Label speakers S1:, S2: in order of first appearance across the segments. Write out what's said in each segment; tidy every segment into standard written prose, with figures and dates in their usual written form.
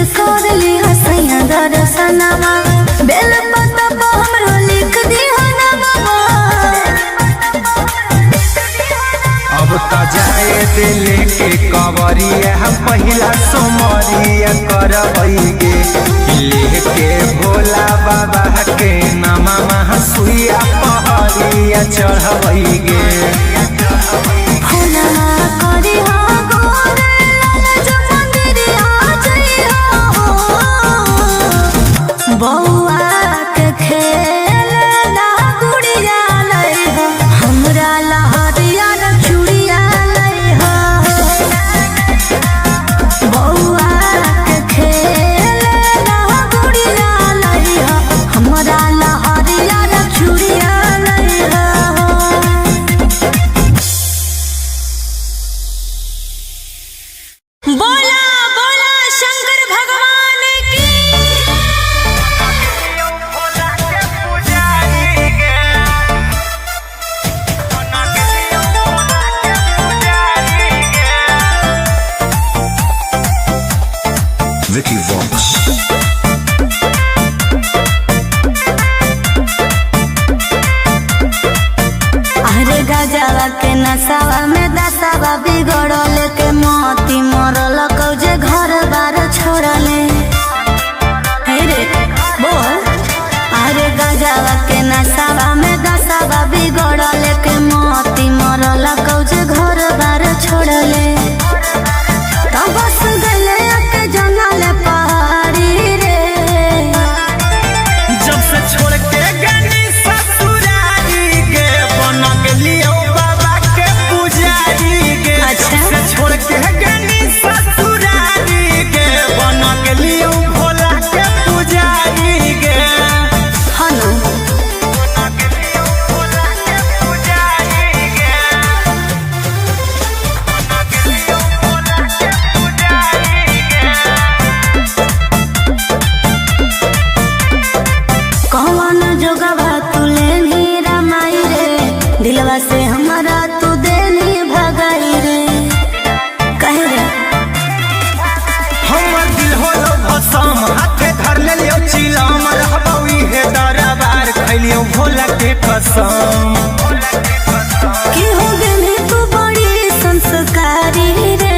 S1: कर ली हसैया दर्शनमा बेल पत्ता पर हमरो लिख दी हनमा।
S2: अब त जाए दिल के कवरिया हम पहिला सोमरिया करबैगे लेके भोला बाबा के नामा सुइया पहरिया चढ़बैगे।
S1: बउआ के खेल ना गुड़िया लई हो हमरा लहरिया न चूड़िया लई हो। बउआ के खेल ना गुड़िया लई हो हमरा लहरिया न चूड़िया लई हो। बोला बोला शंकर भगवान की।
S2: Vicky Vox.
S1: अरे गजवा के नसावा में दसावा बिगड़ल के मोती मरल कौजे घर बार छोड़ले। हे रे बोल। अरे गजवा के नसावा में दसावा बिगड़ल के मोती मरल कौजे घर बार छोड़ले। तो बस गले के जंगल पहाड़ी रे
S2: जब से छोड़ के गनी ससुरारी के बन गेलियो बाबा के पुजारी के।
S1: अच्छा।
S2: जब से छोड़ के गनी ससुरारी के बन गेलियो भोला के पुजारी के।
S1: हनु
S2: बन गेलियो भोला के पुजारी के। बन गेलियो भोला के पुजारी के।
S1: कौन जोगवा तू लेनी रमाई रे दिलवा से हमारा तू देनी भगाई रे। कहे रे
S2: हमर दिल होलो भसम हाथे धर लेलियो चिलम रहबौ इहे दरबार खैलियो भोला के कसम।
S1: कि हो गेली तू बड़ी संस्कारी रे।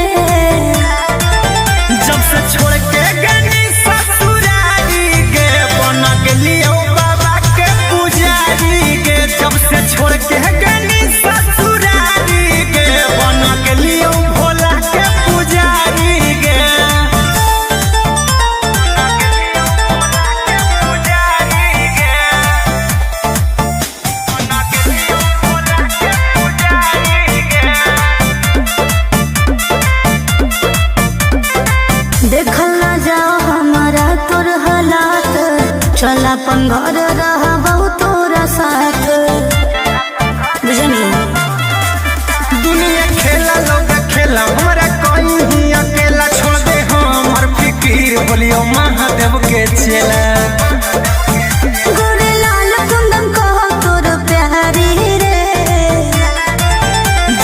S2: जब से छोड़ के गनी ससुरारी के बन गेलियो बाबा के पुजारी के। जब से छोड़ के गनी ससुरारी के बन गेलियो भोला के पुजारी के।
S1: देखल ना जाओ हमारा तोर हालात चल अपन घर रहबौ तोरा साथ। बुझनी
S2: दुनिया खेला लोग खेला हमरा कहीं अकेला छोड़ दे हमर फिकीर बोलियो महादेव के चेला।
S1: गोरे लाल कुंदन कहो तोर प्यारी रे।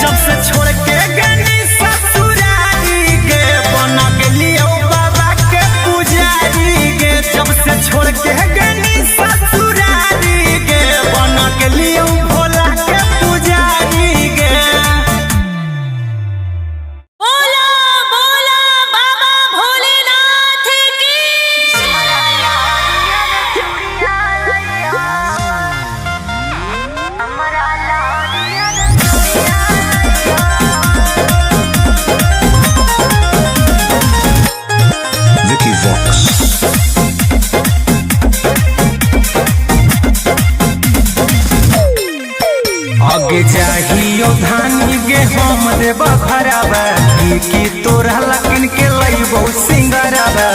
S2: जब से छोड़ के गनी ससुरारी के बन गेलियो बाबा के पुजारी के। जब से छोड़ के गनी ससुरारी के बन गेलियो भोला के पुजारी के।
S1: बोला बोला बाबा भोलेनाथ की।
S2: Vicky Vox. आगे जाहियो धानी गे हम देब खराबा की तोरा लकिन के लइबो सिंगराबा।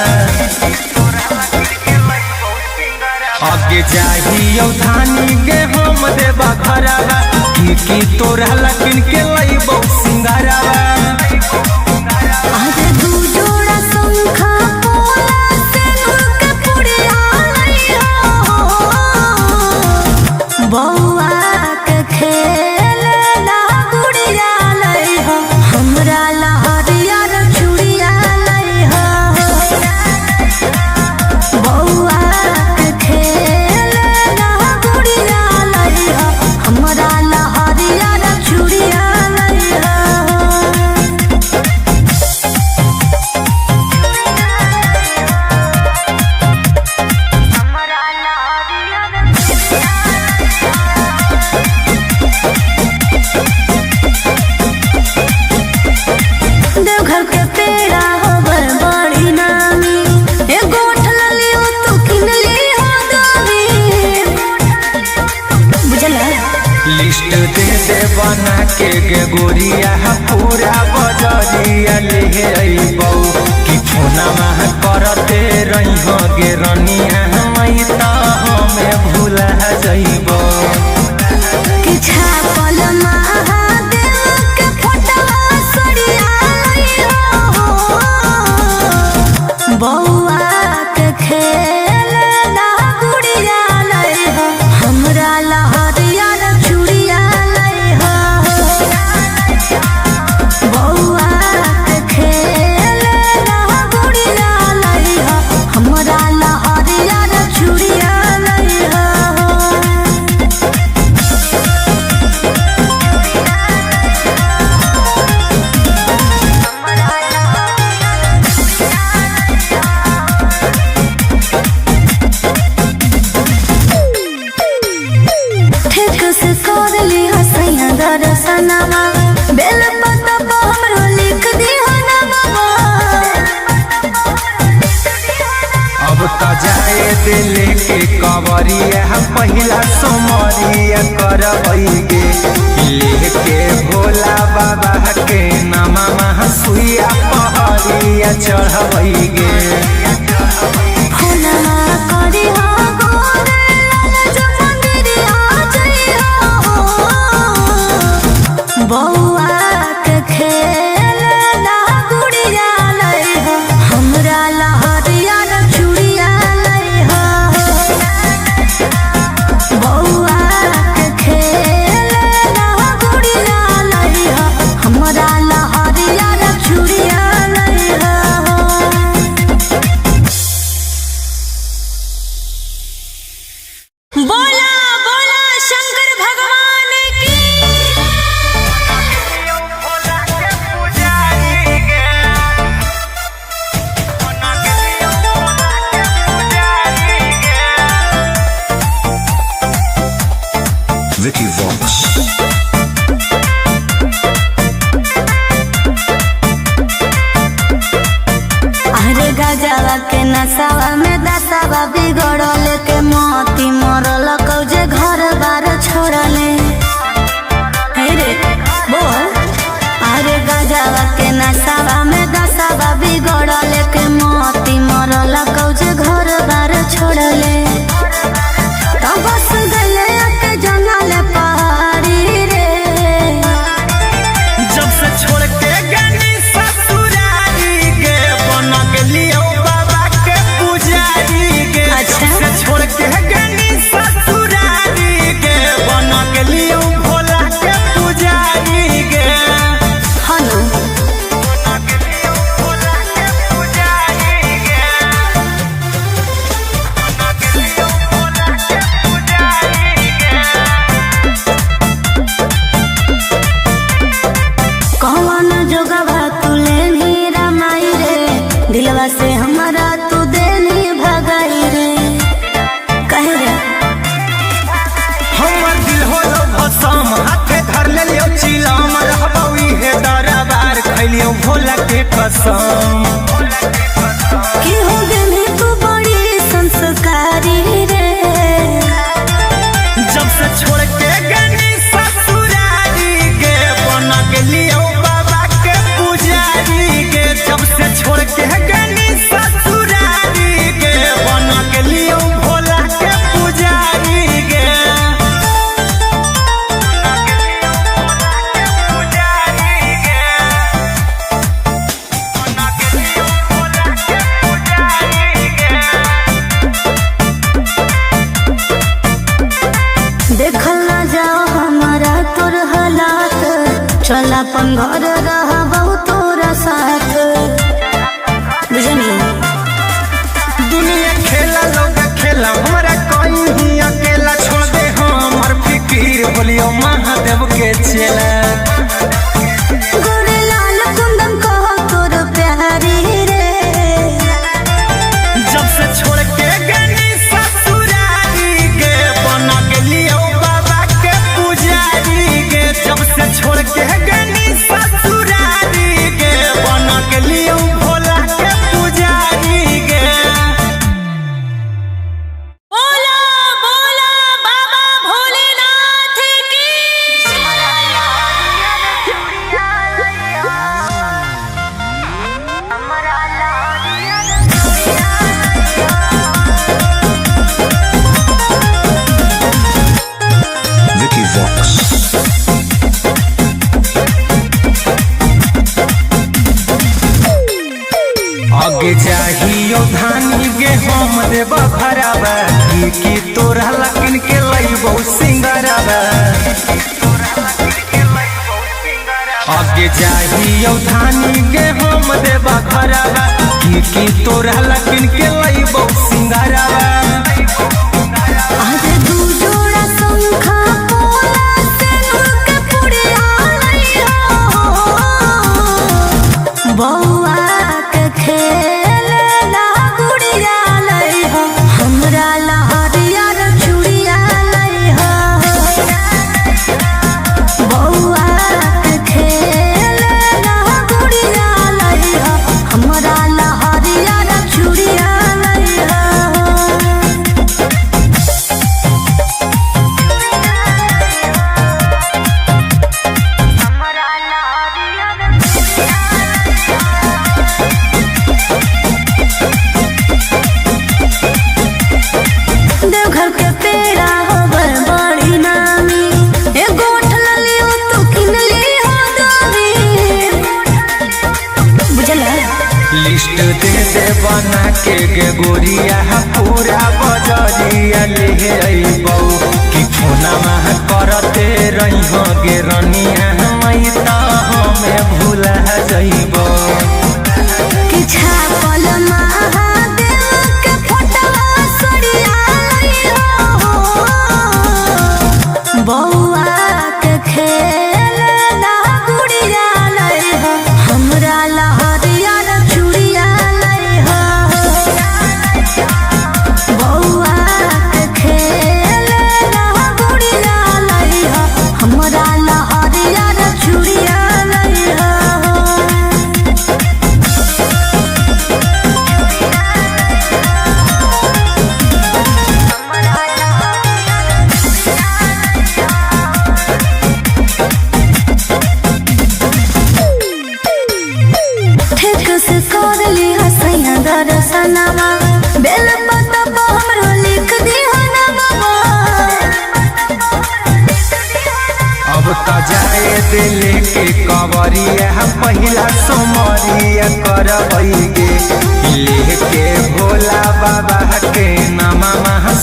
S2: आगे जाहियो धानी गे हम देब खराबा की तोरा लकिन के लइबो सिंगराबा।
S1: आज दू जोड़ा शंखा पोला से नूर के पुड़िया लई हो। बउआ के खेल ना गुड़िया लई हो हमरा लहरिया न चूड़िया लई हो। बउआ के खेलना गुड़िया लई हो हमरा लहरिया चूड़िया लई हो बउआ के खेलना गुड़िया लई हो हमरा लहरिया चूड़िया लई हो। दर्शनमा बेल पत्ता हमरो लिख दिया नमवा
S2: अब त जाए दिल के कवरिया पहिला सोमरिया करबैगे लेके भोला बाबा के नामा सुइया पहरिया चढ़बैगे
S1: फुलना करी हो गोरे लाल जो मंदिरिया जइहो बउआ के खेलना गुड़िया लई हो हमरा लहरिया चूड़िया लई हो बउआ के खेलना गुड़िया लई हो हमरा लहरिया चूड़िया लई हो। बोला बोला शंकर भगवान की।
S3: Vicky Vox.
S1: अरे गजवा के नसावा में दसावा बिगड़ल के मोती मरल कौजे घर बार छोड़ले हे रे बोल अरे गजवा के नसावा में दसावा बिगड़ल के मोती मरल कौजे घर बार छोड़ले तो बस गले के जंगल पहाड़ी रे
S2: जब से छोड़ के गनी ससुरारी के बन गेलियो बाबा के पुजारी के
S1: अच्छा।
S2: जब से छोड़ के गनी ससुरारी के बन गेलियो भोला के पुजारी के
S1: हनु
S2: बन गेलियो भोला के पुजारी के बन गेलियो भोला के पुजारी के
S1: कौन जोगवा तुले नी रमाई रे दिलवा से हमारा तू देनी भगाई रे कहे रे
S2: हमर दिल होलो भसम हाथे धर लेलियो चिलम रहबौ इहे दरबार खैलियो भोला के कसम
S1: कि हो गेली तू बड़ी संस्कारी रे
S2: जब से छोड़ के गनी ससुरारी के बन गेलियो बाबा के पुजारी के जब से छोड़ के गनी ससुरारी के बन गेलियो भोला के पुजारी के
S1: देखल ना जाओ हमारा तोर हालात चल अपन घर रहबौ तोरा साथ बुझनी
S2: दुनिया खेला लोग खेला हमारा कोई ही अकेला छोड़ दे हमर फिकीर बोलियो महादेव के चेला
S1: गोरे लाल कुंदन कहो तोर प्यारी रे
S2: जब से छोड़ के गनी ससुरारी के बन गेलियो बाबा के पुजारी के जब से छोड़ के गनी ससुरारी के बन गेलियो भोला के पुजारी के
S1: बोला बोला बाबा भोलेनाथ की
S2: चाहिए धानी गे हम देव भरावा की तोरा लकिन के लईबो सिंगरावा आगे चाहिए धानी गे हम देव भरावा की तोरा लकिन के लईबो सिंगरावा
S1: आज दू जोड़ा शंखा पोला सेनुर के पुड़िया लइहो बौआ के खेले ला गुड़िया लइहो हमरा ला हरियर चूड़िया लइहो बौआ के खेले ला गुड़िया लइहो हमरा ला हरियर चूड़िया लइहो देवघर के पेड़ा होवे बड़ी नामी एगो ठलली हो तू किनली हो दोरी बुझला
S2: लिस्ट दे दे बना के गे गोरिया पूरा बजरिया ले अइबौ कि फोना मह करते रही हो गे रनिया मई त हमें भूला जइबौ
S1: कि छापल महादेव के फोटवा सड़िया लइहो बौआ के खेले ला गुड़िया लइहो हमरा ला हरियर चूड़िया लइहो बौआ के खेले ला गुड़िया लइहो हमरा ला हरियर चूड़िया लइहो ठेक से कर ली हसैया दर्शनवा बेल पत्ता पर हमरो लिख दी हनवा
S2: अब त जाए दिल के कवरिया पहिला सोमरिया करबै गे लेके भोला बाबा के नामा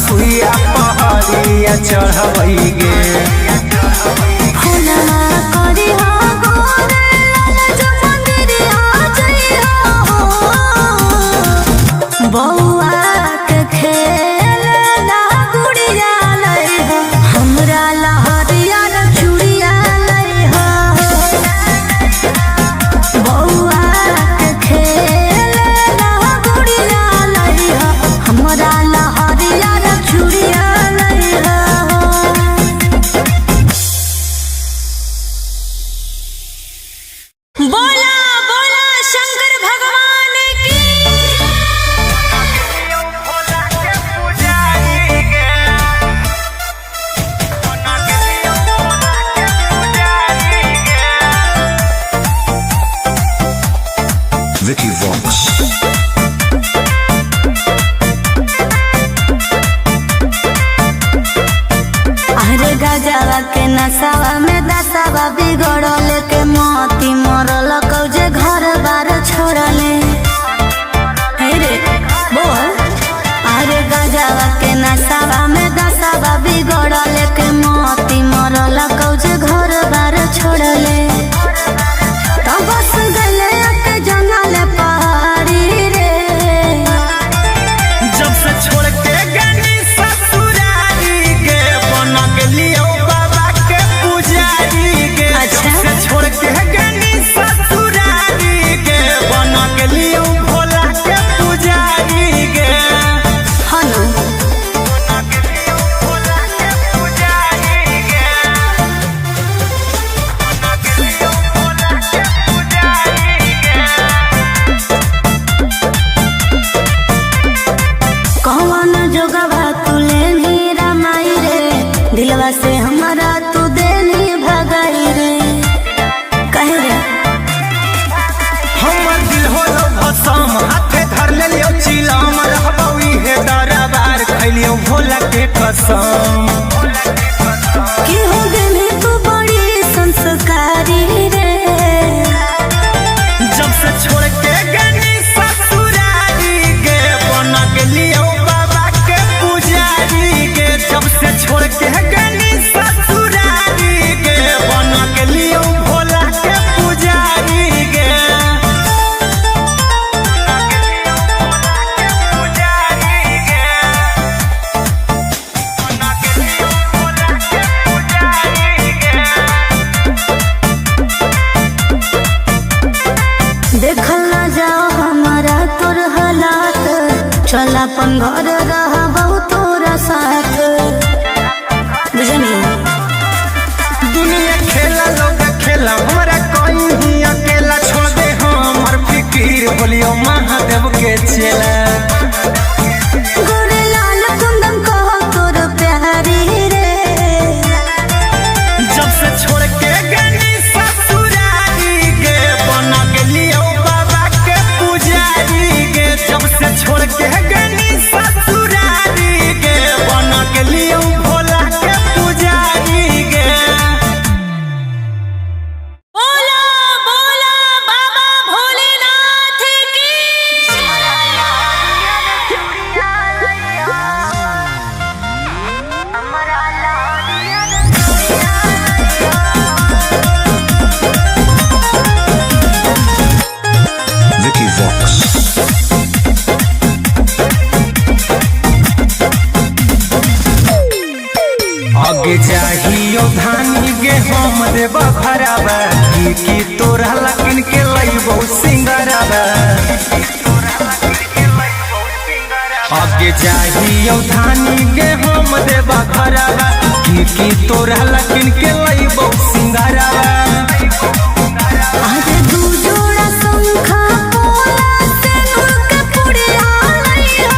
S2: सुइया पहरिया चढ़बै गे
S1: फोनमा करी हो गोरे लाल जो मंदिरिया जइहो बौआ के खेले ला गुड़िया लइहो हमरा ला हरियर चूड़िया लइहो बौआ के खेले ला गुड़िया लइहो हमरा ला हरियर चूड़िया लइहो बोला बोला शंकर भगवान की
S3: Vicky Vox.
S1: अरे गजवा के नसावा में दसावा बिगड़ल के मोती मरल कौजे घर बार छोड़ले हे रे बोल अरे गजवा के नसावा में दसावा बिगड़ल के मोती मरल कौजे घर बार छोड़ले तो बस गले के जंगल पहाड़ी रे
S2: जब से छोड़ के गनी ससुरारी गे बना के लियो बाबा के पुजारी गे
S1: अच्छा।
S2: जब से छोड़ के गनी ससुरारी गे बना के लियो भोला के पुजारी गे
S1: हनु
S2: बना के लियो भोला के पुजारी गे बना के लियो भोला के पुजारी गे
S1: कौन जोगवा तू लेनी रमाई रे दिलवा से हमारा तू देनी भगाई रे कहे रे
S2: हमर दिल होलो भसम हाथे धर ले लियो चिलम रहबौ इहे दरबार खैलियो भोला के कसम
S1: कि हो गनी तू बड़ी संस्कारी रे
S2: जब से छोड़ के गनी ससुरारी गे
S1: चल अपन घर रहबौ तोरा साथ बुझनी।
S2: दुनिया खेला लोग खेला हमरा कहीं अकेला छोड़ दे हमर फिकीर बोलियो महादेव के चेला।
S1: गोरे लाल कुंदन कहो तोर प्यारी रे
S2: जब से छोड़ के गनी ससुरारी गे बना गेलियो बाबा के पुजारी गे। जब से छोड़ के गनी ससुरारी गे बना गेलियो भोला के पुजारी गे।
S1: बोला बोला बाबा भोलेनाथ की
S3: Vicky Vox.
S2: आगे जाहियो धानी गे हम देबा भराबा की तोरा लकिन के लइबो सिंगराबा। आगे जाहियो धानी गे हम देबा भराबा की तोरा लकिन के लइबो सिंगराबा।
S1: आज दू जोड़ा शंखा पोला से नूर के पुड़िया लइहो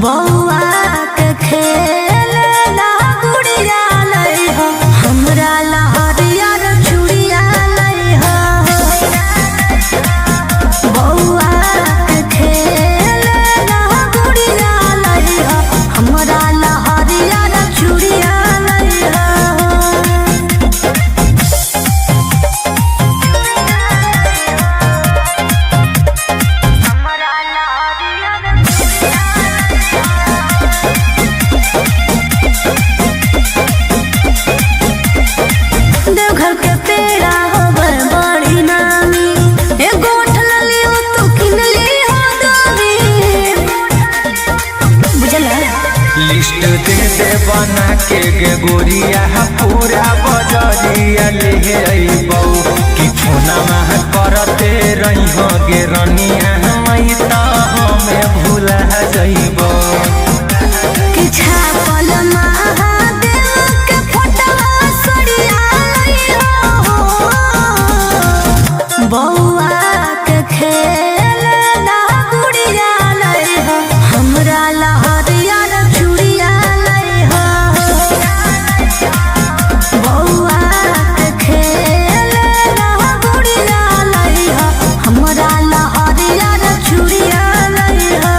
S1: बौआ के खेलना गुड़िया लइहो हमरा लहरिया रे चूड़िया लइहो बौआ के खेलना गुड़िया लइहो हमरा लहरिया रे चूड़िया लइहो। देवघर के पेड़ा होवे बड़ी नामी एगो उठल लियो तू किन लियो दामी बुझला।
S2: लिस्ट दे दे बना के गे गोरिया पूरा बजरिया ले अइबौ कि फोना में करते रहिहो गे रनिया मई त हमें भूला जइबौ।
S1: कि छापल महादेव के फोटवा सड़िया लइहो बौआ के खेलना गुड़िया लइहो हमरा लहरिया रे चूड़िया लइहो बौआ के खेलना गुड़िया लइहो हमरा लहरिया रे चूड़िया लइहो।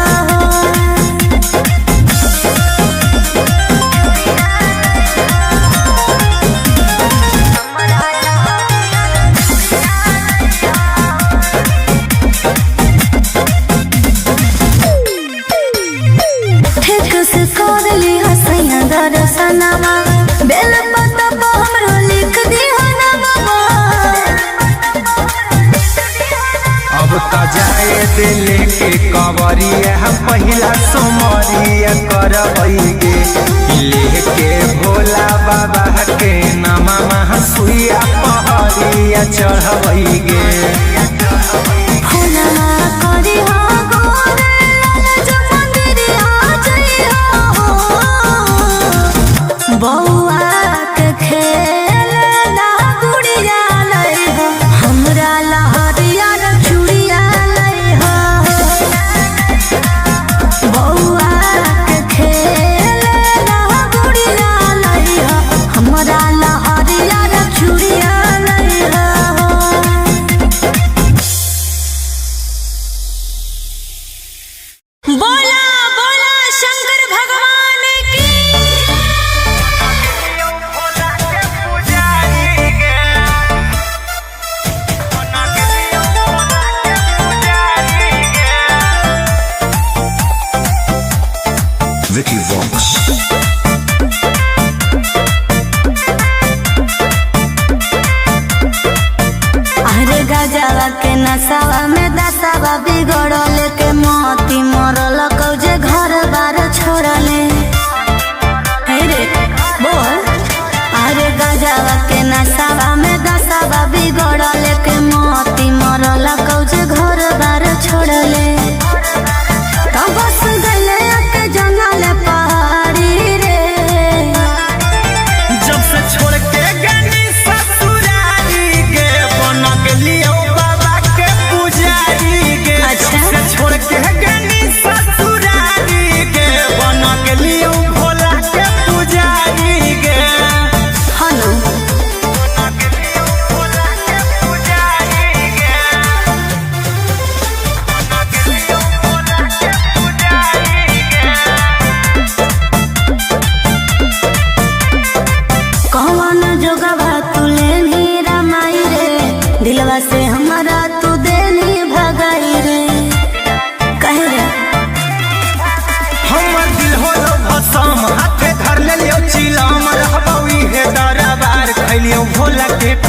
S1: ठीक से कर ली हसैया दर्शनमा बेल पत्ता पर हमरो लिख दी हनमा।
S2: अब त जाए दे लेके कवरिया पहिला सोमरिया करबै गे लेके भोला बाबा के नामा सुइया पहरिया चढ़बै गे।
S1: फुलना करी हो गोरे लाल जो मंदिरिया जइहो बौआ के खेलना गुड़िया लइहो हमरा लहरिया रे चूड़िया लइहो बौआ के खेलना गुड़िया लइहो हमरा लहरिया रे चूड़िया लइहो।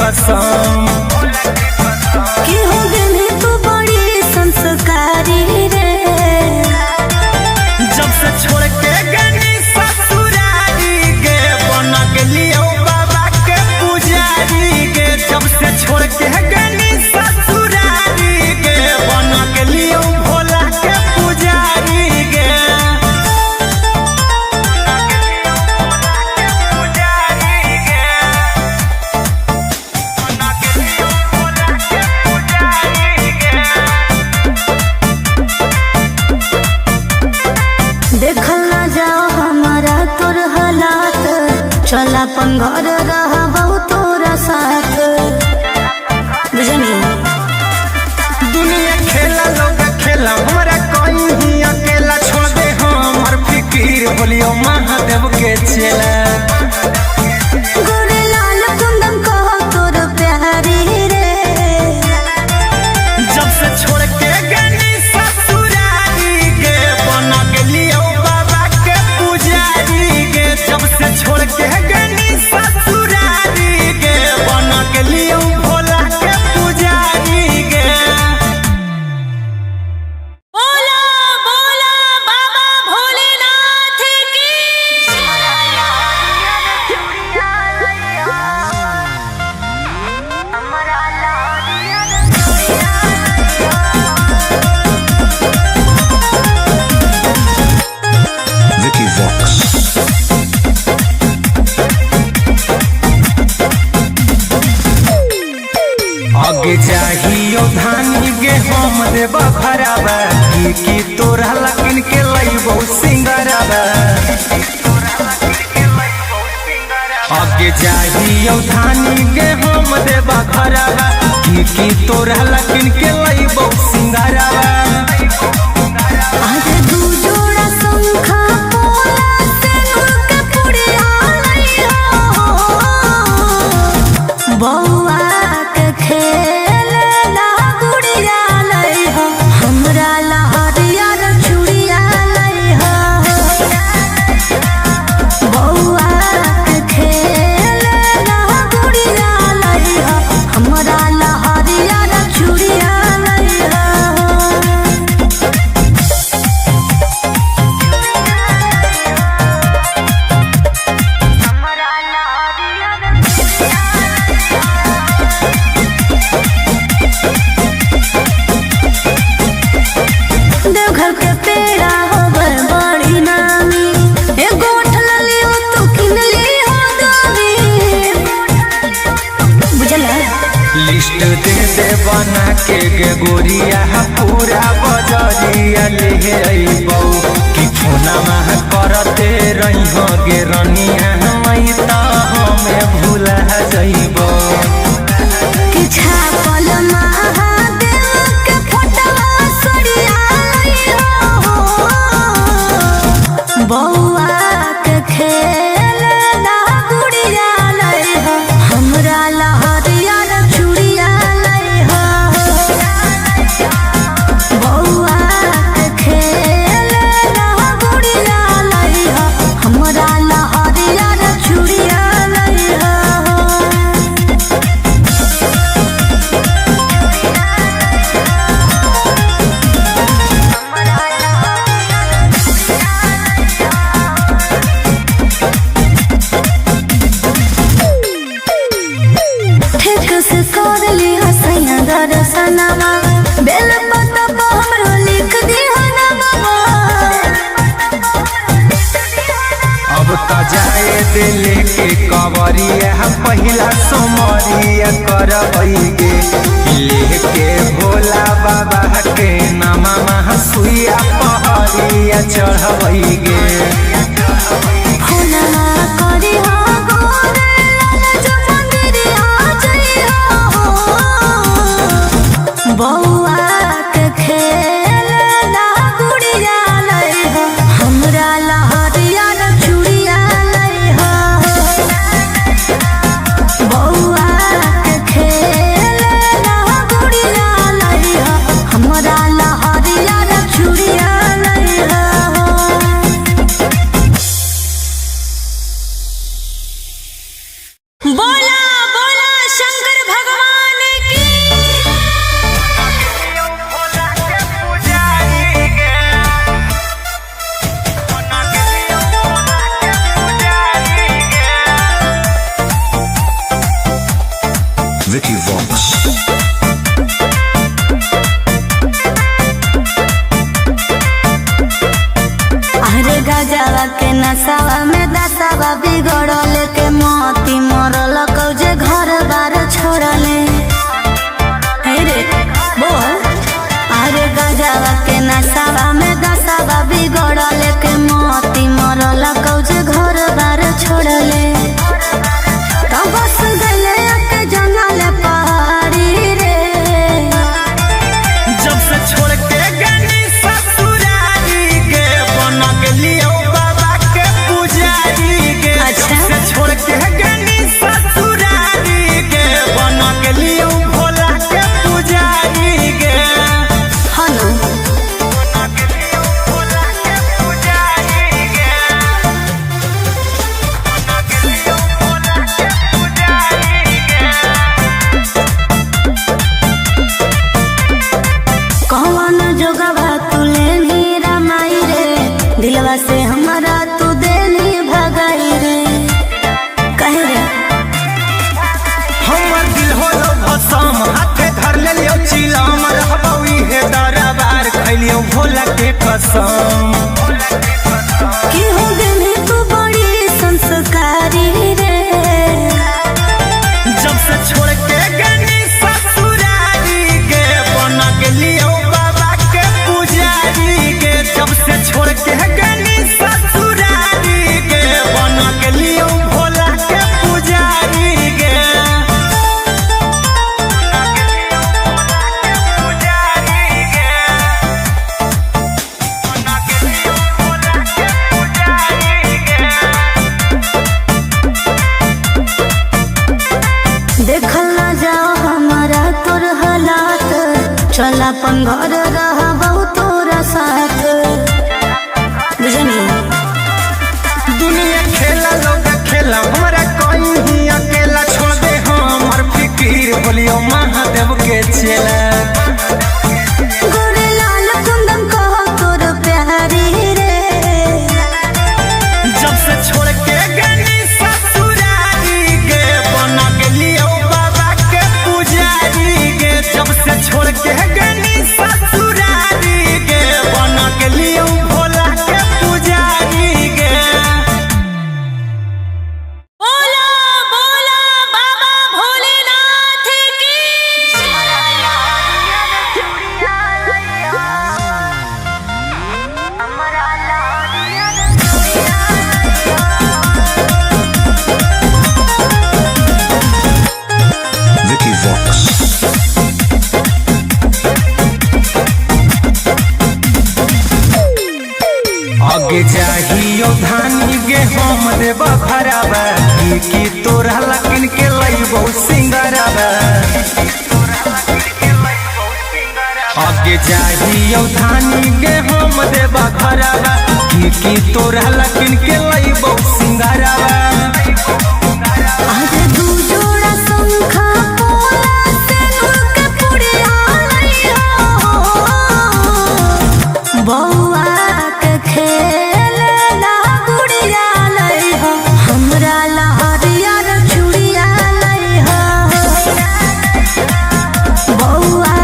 S2: कसम
S1: कि हो गई तू बड़ी संस्कारी रे।
S2: जब से छोड़ के गनी ससुरारी गे बन गेलियो बाबा के पुजारी गे। जब से छोड़ के गनी ससुरारी गे बन गेलियो भोला के पुजारी गे।
S1: देखल ना जाओ हमारा तोर हालात, चल अपन घर रहबो तोरा साथ। बुझनी
S2: दुनिया खेला लोग खेला हमरा कोई ही अकेला छोड़ दे हमर फिकीर बोलियो महादेव के चेला।
S1: गोरे लाल कुंदन कहो तोर प्यारी रे।
S2: जब से छोड़ के गनी ससुरारी गे बन गेलियो बाबा के पुजारी गे। जब से छोड़ के गनी ससुरारी गे बन गेलियो भोला के पुजारी गे।
S1: बोला बोला बाबा भोलेनाथ की।
S3: Vicky Vox.
S2: आगे चाहियो धानी गे हम देब खराबा की तोरा लकिन के लइबो सिंगराबा। आगे चाहियो धानी गे हम देब खराबा की तोरा लकिन के लइबो सिंगराबा।
S1: आज दू जोड़ा शंखा पोला सिंदूर के पुड़िया लइहो। बौआ के खेलना गुड़िया लइहो, हमरा लहरिया रे चूड़िया लइहो। बौआ के खेलना गुड़िया लइहो, हमरा लहरिया रे चूड़िया लइहो। देवघर के पेड़ा होवे बड़ी नामी, एगो उठल लियो तू किन लियो दामी। बुझला
S2: लिस्ट दे दे बना के गे गोरिया पूरा बजरिया ले अइबौ कि फोना मह करते रहिहो गे रनिया मई त हमें भूला जइबौ।
S1: कि छापल महादेव के फोटवा सड़िया लइहो। बौआ के खेलना गुड़िया लइहो, हमरा लहरिया रे चूड़िया लइहो। बौआ के खेलना गुड़िया लइहो, हमरा लहरिया रे चूड़िया लइहो। ठीक से कर ली हसैया दर्शनमा, बेल पत्ता पर हमरो लिख दिहा नमवा।
S2: अब त जाए दिले के कवरिया पहिला सोमरिया करबै गे लेके भोला बाबा के नामा महा सुइया पहरिया चढ़बै गे।
S1: फुलवा करिहा गोरे लाल जो मंदिरिया जइहो। बौआ के खेलना गुड़िया लइहो, हमरा लहरिया रे चूड़िया लइहो। बौआ के खेलना गुड़िया लइहो, हमरा लहरिया रे चूड़िया लइहो। गजवा के नसावा में दसावा बिगड़ल के मोती मरल कौजे घर बार छोड़ले। हे रे बोल, अरे गजवा के नसावा में दसावा बिगड़ल के मोती मरल कौजे घर बार छोड़ले। तो बस गले के जंगल पहाड़ी रे,
S2: जब से छोड़ के गनी ससुरारी गे बना गेलियो बाबा के पुजारी गे।
S1: अच्छा।
S2: जब से छोड़ के गनी ससुरारी गे बना गेलियो भोला के पुजारी गे।
S1: हनु
S2: बना गेलियो भोला के पुजारी गे। बना गेलियो भोला के पुजारी गे।
S1: कौन जोगवा तुले नीरा माई रे, दिलवा से हमारा तू देनी भगाई रे। कहे रे
S2: हमर दिल होलो भसम हाथे धर लेलियो चिलम रहबौ इहे दरबार खैलियो भोला के कसम।
S1: कि हो गेली तू बड़ी संस्कारी रे,
S2: जब से छोड़ के गनी ससुरारी गे बना गेलियो बाबा के पुजारी गे। जब से छोड़ के गनी ससुरारी गे बना गेलियो भोला के पुजारी गे। बना गेलियो भोला के पुजारी गे। बना गेलियो भोला के पुजारी गे।
S1: देखल ना जाओ हमारा तोर हालात, चल अपन घर रहबौ तोरा साथ। बुझनी
S2: दुनिया खेला लोग खेला हमरा कहीं ही अकेला छोड़ दे हमर फिकीर बोलियो महादेव के चेला।
S1: गोरे लाल कुंदन कहो तोर प्यारी रे,
S2: जब से छोड़ के गनी ससुरारी गे बना गेलियो बाबा के पुजारी गे। जब से छोड़ के गनी ससुरारी गे बना गेलियो भोला के पुजारी गे।
S1: बोला बोला बाबा भोलेनाथ की
S3: Vicky Vox.
S2: आगे चाहियो धानी गे हम देबा खराबा की तोरा लकिन के लइबो सिंगराबा। आगे चाहियो धानी गे हम देबा खराबा की तोरा लकिन के लइबो सिंगराबा।
S1: आज दू जोड़ा शंखा पोला सेनुर के पुड़िया लइहो, बौआ के खेलना गुड़िया लइहो, हमरा लहरिया रे चूड़िया लइहो। बौआ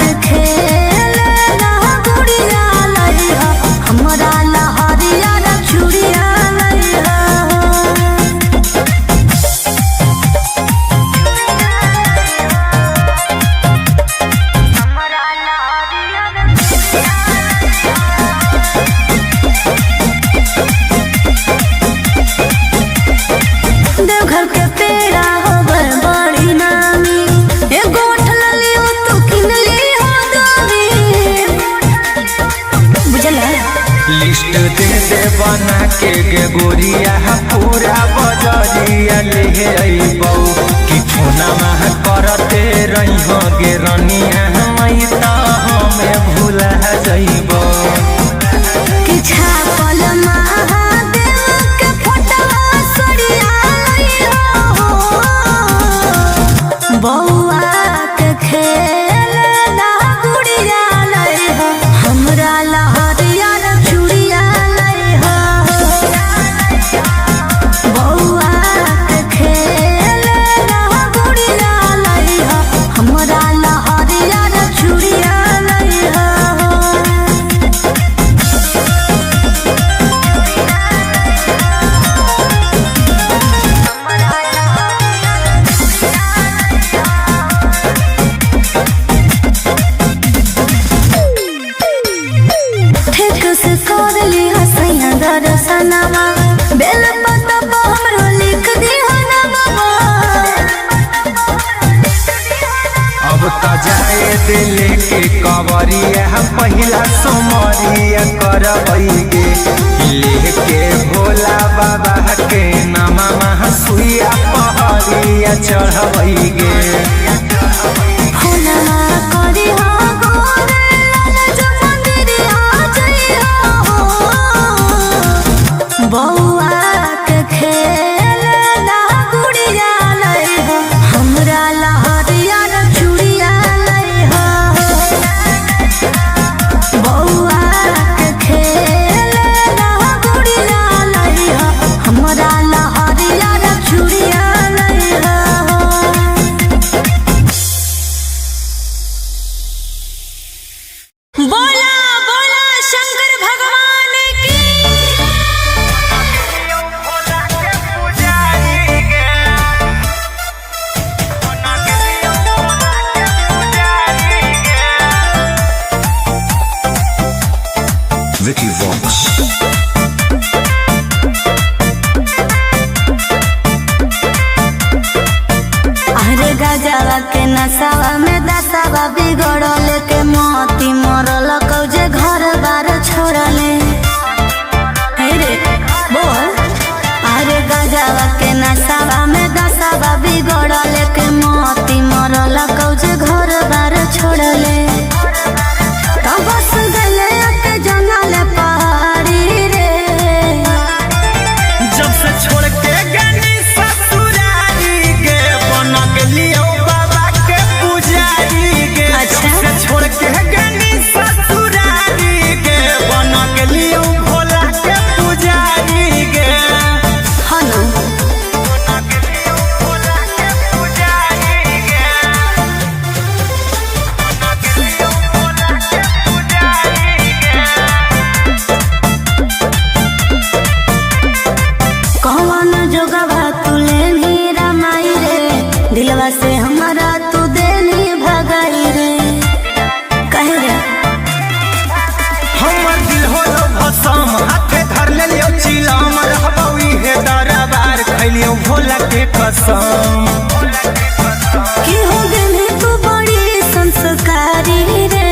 S1: के खेलना गुड़िया लइहो, हमरा लहरिया रे चूड़िया लइहो। देवघर के पेड़ा होवे बड़ी नामी, एगो उठल लियो तू किन लियो दोनी। बुझला
S2: लिस्ट दे दे बना के गे गोरिया पूरा बजरिया ले अइबौ कि फोनमा करते रहिहो गे रनिया हमै त हमें भूला जइबौ।
S1: कि छापल महादेव के फोटवा सड़िया लइहो, बौआ के खेलना गुड़िया लइहो, हमरा लहरिया रे चूड़िया लइहो। बौआ के खेलना गुड़िया लइहो, हमरा लहरिया रे चूड़िया लइहो। ठीक से कर ली हसैया दर्शनमा बेल पता हमरो लिख दी ना बाबा।
S2: अब त जाए दिल के कवरिया पहिला सोमरिया करबैगे लेके भोला बाबा के नामा सुइया पहरिया चढ़बैगे।
S1: होना करी हो गोरे लाल जो मंदिरिया जइया हो बौआ के खेल ना गुड़िया लई हो हमरा लहरिया रे चूड़िया लई हो बौआ के खेल ना गुड़िया लई हो हमरा लहरिया रे चूड़िया लई हो। बोला बोला शंकर भगवान की।
S3: Vicky Vox.
S1: अरे गजवा के नसावा में दसावा बिगड़ल के मोती मरल कौजे घर बार छोड़ले। हे रे बोल अरे गजवा के नसावा में दसावा बिगड़ल के मोती मरल कौजे घर बार छोड़ले। तो बस गले के जंगल पहाड़ी रे
S2: जब से छोड़ के गनी ससुरारी गे बन गेलियो बाबा के पुजारी गे।
S1: अच्छा।
S2: जब से छोड़ के गनी ससुरारी गे बन गेलियो भोला के पुजारी गे।
S1: हनु
S2: बन गेलियो भोला के पुजारी गे। बन गेलियो भोला के पुजारी गे।
S1: कौन जोगवा तू लेनी रमाई रे दिलवा से हमारा तू देनी भगाई रे कहे रे
S2: हमर दिल होलो भसम हाथे धर लेलियो चिलम रहबौ इहे दरबार खैलियो भोला के कसम।
S1: कि हो गने तू बड़ी संस्कारी रे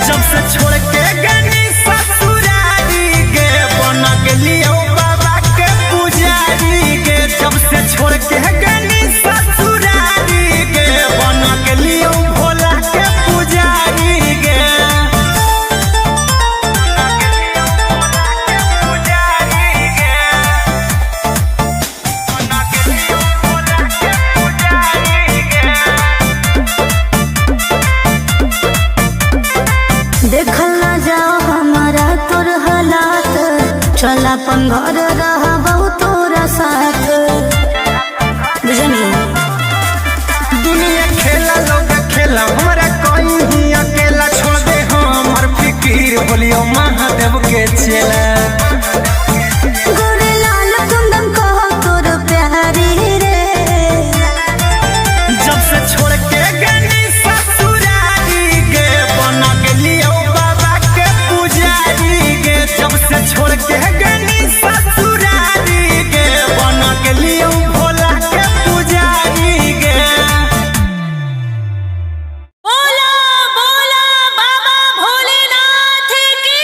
S2: जब से छोड़ के गनी ससुरारी गे बन गेलियो बाबा के पुजारी गे। जब से छोड़ के गनी ससुरारी गे बन गेलियो भोला के पुजारी गे। पुजारी गे। बन गेलियो भोला के पुजारी गे।
S1: देखल ना जाओ हमारा तोर हालात चल अपन घर रहबौ तोरा साथ बुझनी।
S2: दुनिया खेला लोग खेला हमरा कोई ही अकेला छोड़ दे हमर फिकीर बोलियो महादेव के चेला।
S1: गोरे लाल कुंदन कहो तोर प्यारी रे
S2: जब से छोड़ के गनी ससुरारी गे बन गेलियो बाबा के पुजारी गे। जब से छोड़ के गनी ससुरारी गे बन गेलियो भोला के पुजारी गे।
S1: बोला बोला बाबा भोलेनाथ की।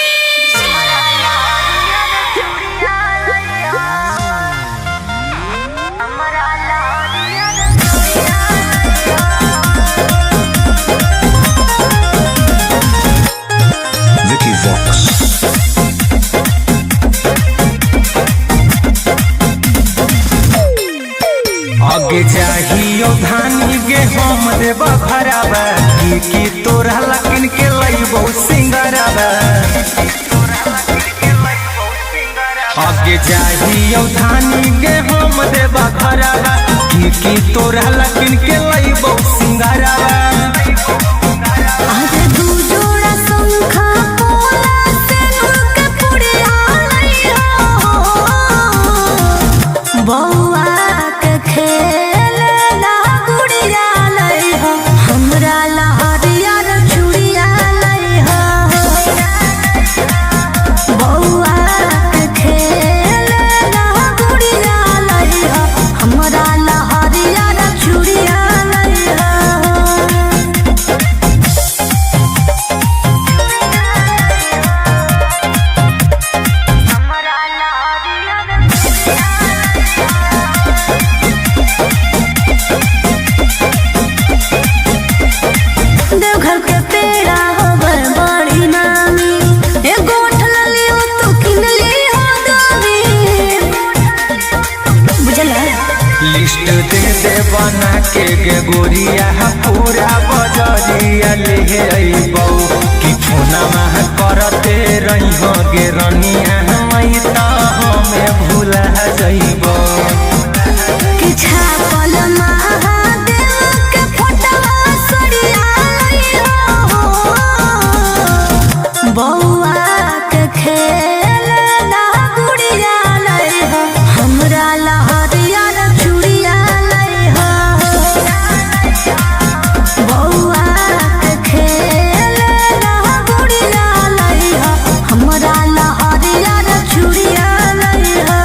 S3: Vicky Vox.
S2: आगे जाहियो धानी गे हम देव भरावा की तोरा लकिन के लइबो सिंगरावा। आगे जाहियो धानी गे हम देव भरावा की तोरा लकिन के लइबो सिंगरावा।
S1: आज दू जोड़ा शंखा पोला से नूर के पुड़िया लई हो बौआ के खेल ना गुड़िया लई हो हमरा लहरिया रे चूड़िया लई हो।
S2: गोरिया पूरा बजरिया ले अइबौ कि फोनमा करते रही गे रनिया मई त हमें भूला जइबौ
S1: कि छापल महादेव के फोटवा सरिया लइहो बौआ के खेल ना गुड़िया लइहो हमरा लहरिया चूड़िया लइहो बौआ के खेल ना गुड़िया लइहो हमरा लहरिया चूड़िया लइहो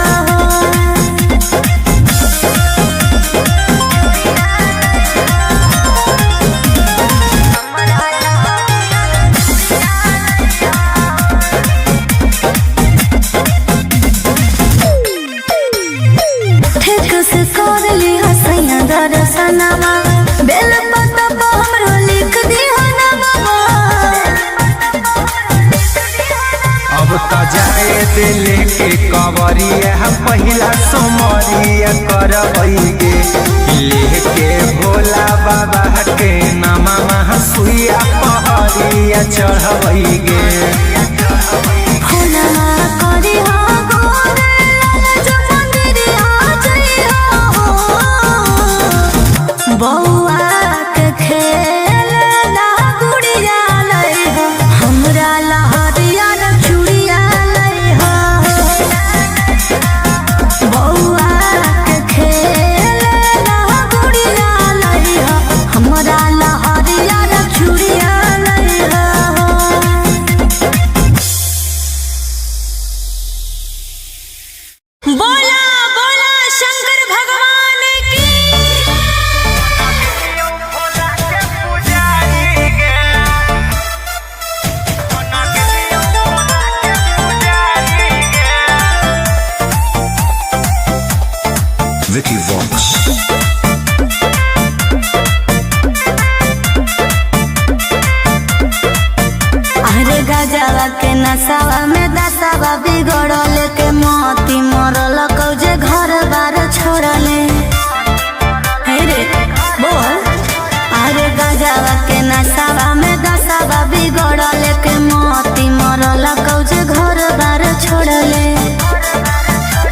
S1: ठेक से कर ली हसैया दर्शनमा बेल पत्ता पर हमरो लिख दिहो नमवा
S2: अब त जाए दिले के कवरिया पहिला सोमरिया करबै गे लेके भोला बाबा के नामा सुइया पहरिया चढ़बै गे
S1: फुलना करी हो गोरे लाल जो मंदिरिया जइहो बौआ के खेल ना गुड़िया लइहो हमरा लहरिया चूड़िया लइहो बौआ के खेल ना गुड़िया लइहो हमरा लहरिया चूड़िया लइहो बोला बोला शंकर भगवान की
S3: Vicky Vox.
S1: अरे गजवा के नसावा में दसावा बिगड़ल के मोती मरल कौजे घर बार छोड़ले हे रे बोल अरे गजवा के नसावा में दसावा बिगड़ल के मोती मरल कौजे घर बार छोड़ले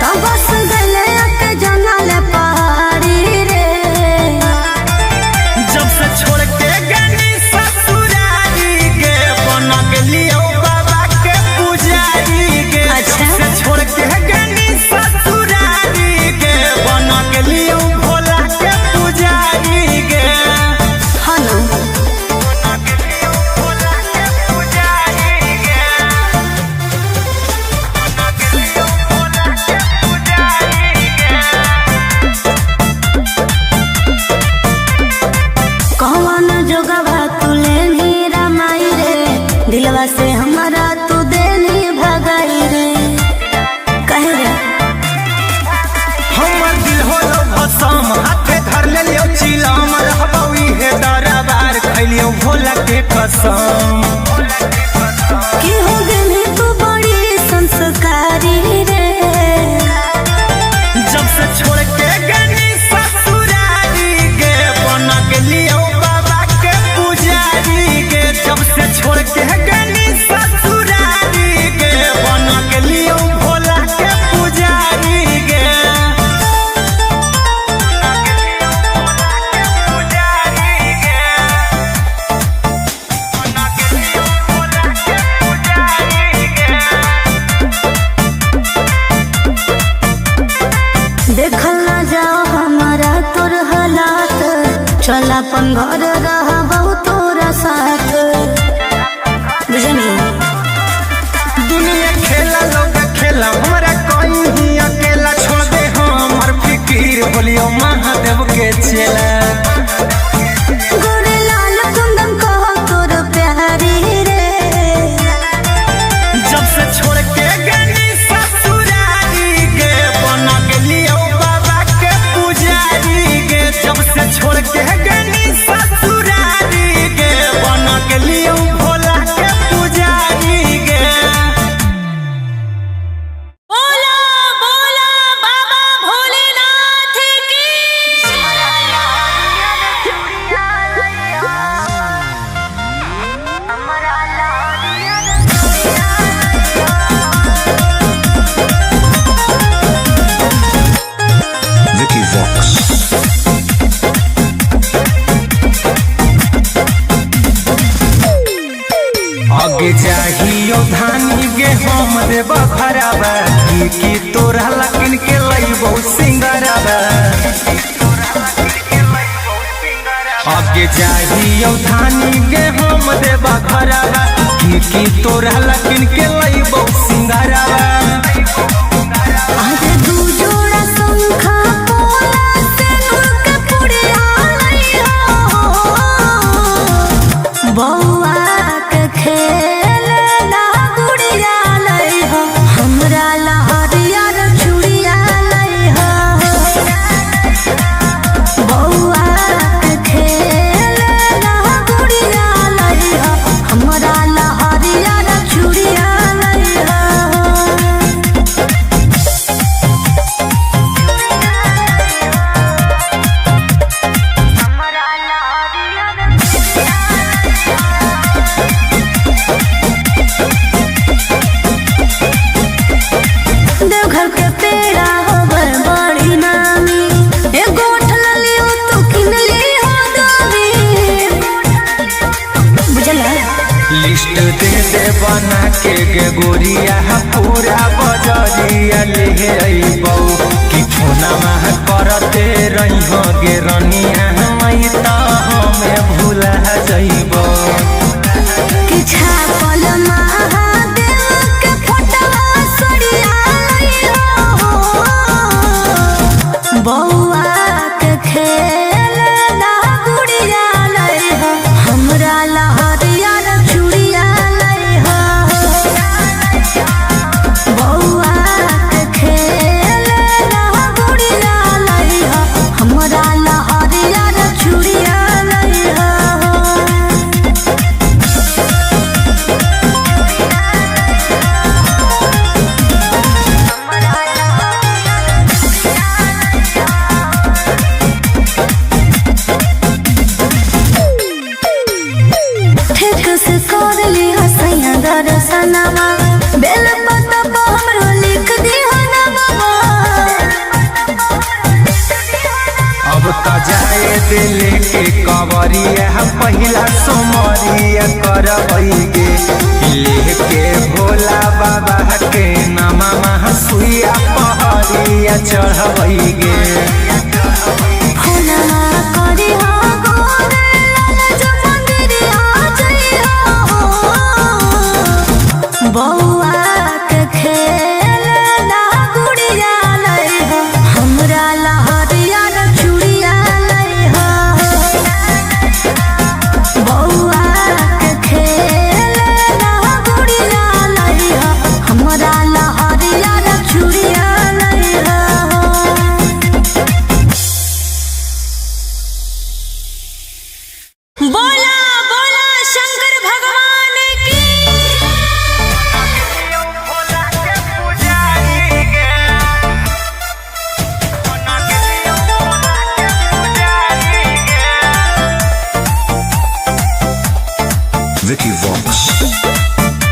S1: तो बस गले के जंगल पहाड़ी रे
S2: जब से छोड़ के गनी ससुरारी गे बना के लियो बाबा के पुजारी गे
S1: अच्छा।
S2: जब से छोड़ के गनी ससुरारी गे बना के लियो भोला के पुजारी गे
S1: हलो
S2: बना के लियो भोला के पुजारी गे बना के लियो भोला के पुजारी गे
S1: कौन जोगवा तुले नीरा माई रे दिलवा से हमारा तू देनी भगाई रे कहे रे
S2: हमर दिल होलो भसम हाथे धर ले लियो चिलम रहबौ इहे दरबार खैलियो भोला के कसम
S1: कि हो गेली तू बड़ी संस्कारी रे
S2: जब से छोड़ के गनी ससुरारी गे बना के लियो बाबा के पुजारी गे जब से छोड़ के गनी ससुरारी गे बना के लियो भोला के पुजारी गे बना के लियो भोला के पुजारी गे बना के लियो भोला के पुजारी गे
S1: देखल ना जाओ हमारा तोर हालात चल अपन घर रहबौ तोरा साथ बुझनी
S2: दुनिया खेला लोग खेला हमरा कोई ही अकेला छोड़ दे हमर फिकीर बोलियो महादेव के चेला
S1: गोरे लाल कुंदन कहो तोर प्यारी रे
S2: जब से छोड़ के गनी ससुरारी गे बना के लियो बाबा के पुजारी गे जब से छोड़ के गनी ससुरारी गे बना के लियो भोला के पुजारी गे
S1: बोला बोला बाबा भोलेनाथ की
S2: आगे जाहियो धानी गे हम देब घरबा की तोरा लकिन के लइबो सिंगरबा आगे जाहियो धानी गे हम देब घरबा की तोरा लकिन के लइबो सिंगरबा
S1: आगे दू जोड़ा शंखा पोला से नुक पुड़िया लइहा बौआ के खेल ला गुड़िया लइहा हमरा ला हरियर चूड़िया लइहा बौआ के खेल ला गुड़िया लइहा हमरा ला हरियर चूड़िया लइहा देवघर के पेड़ा होवे बड़ी नामी एगो उठलली हो तो किनली हो दबी बुझला
S2: लिस्ट दे बना के गे गोरिया पूरा बजरिया ले अइबौ कि फोनमा करते रहिहो गे रनिया मई त हमें भूला जइबौ
S1: कि छापल महादेव के फोटवा सड़िया लइहो बौआ के खेल ला गुड़िया लइहो हमरा ला हरियर चूड़िया लइहो बौआ के खेल ला गुड़िया लइहो हमरा ला हरियर चूड़िया लइहो ठीक से कर ली हसैया दर्शनमा बेल पत्ता पर हमरो लिख दिहा नमवा
S2: अब त जाए दिल के कवरिया पहिला सोमरिया करबै गे लेके भोला बाबा के नामा सुइया पहरिया चढ़बै गे
S1: फोनमा करी हो गोरे लाल जो मंदिरिया जइहो बौआ के खेल ला गुड़िया लइहो हमरा ला हरियर चूड़िया लइहो बौआ के खेल ला गुड़िया लइहो हमरा ला हरियर चूड़िया लइहो बोला बोला शंकर भगवान की
S3: Vicky Vox.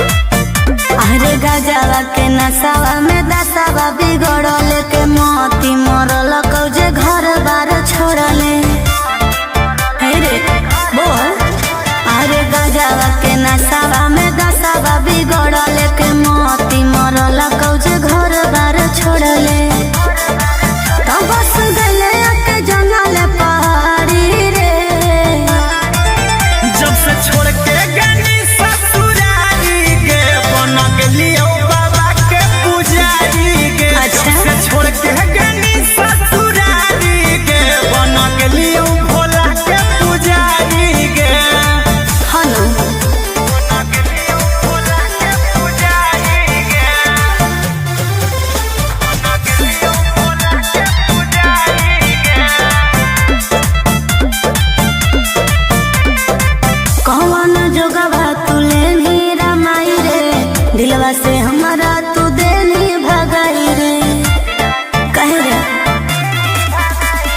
S1: अरे गजवा के नसावा में दसावा बिगड़ल के मोती मरल कौजे घर बार छोड़ले हे रे बोल अरे गजवा के नसावा में दसावा बिगड़ल के मोती मरल कौजे घर बार छोड़ले तो बस गले के जंगल पहाड़ी रे
S2: जब से छोड़ के गनी ससुरारी गे बना के लियो बाबा के पुजारी गे
S1: अच्छा।
S2: जब से छोड़ के गनी ससुरारी गे बना के लियो भोला के पुजारी गे
S1: हनु
S2: बना के लियो भोला के पुजारी गे बना के लियो भोला के पुजारी गे
S1: कौन जोगवा तुले नीरा माई रे दिलवा से हमारा तू देनी भगाई रे कहे रे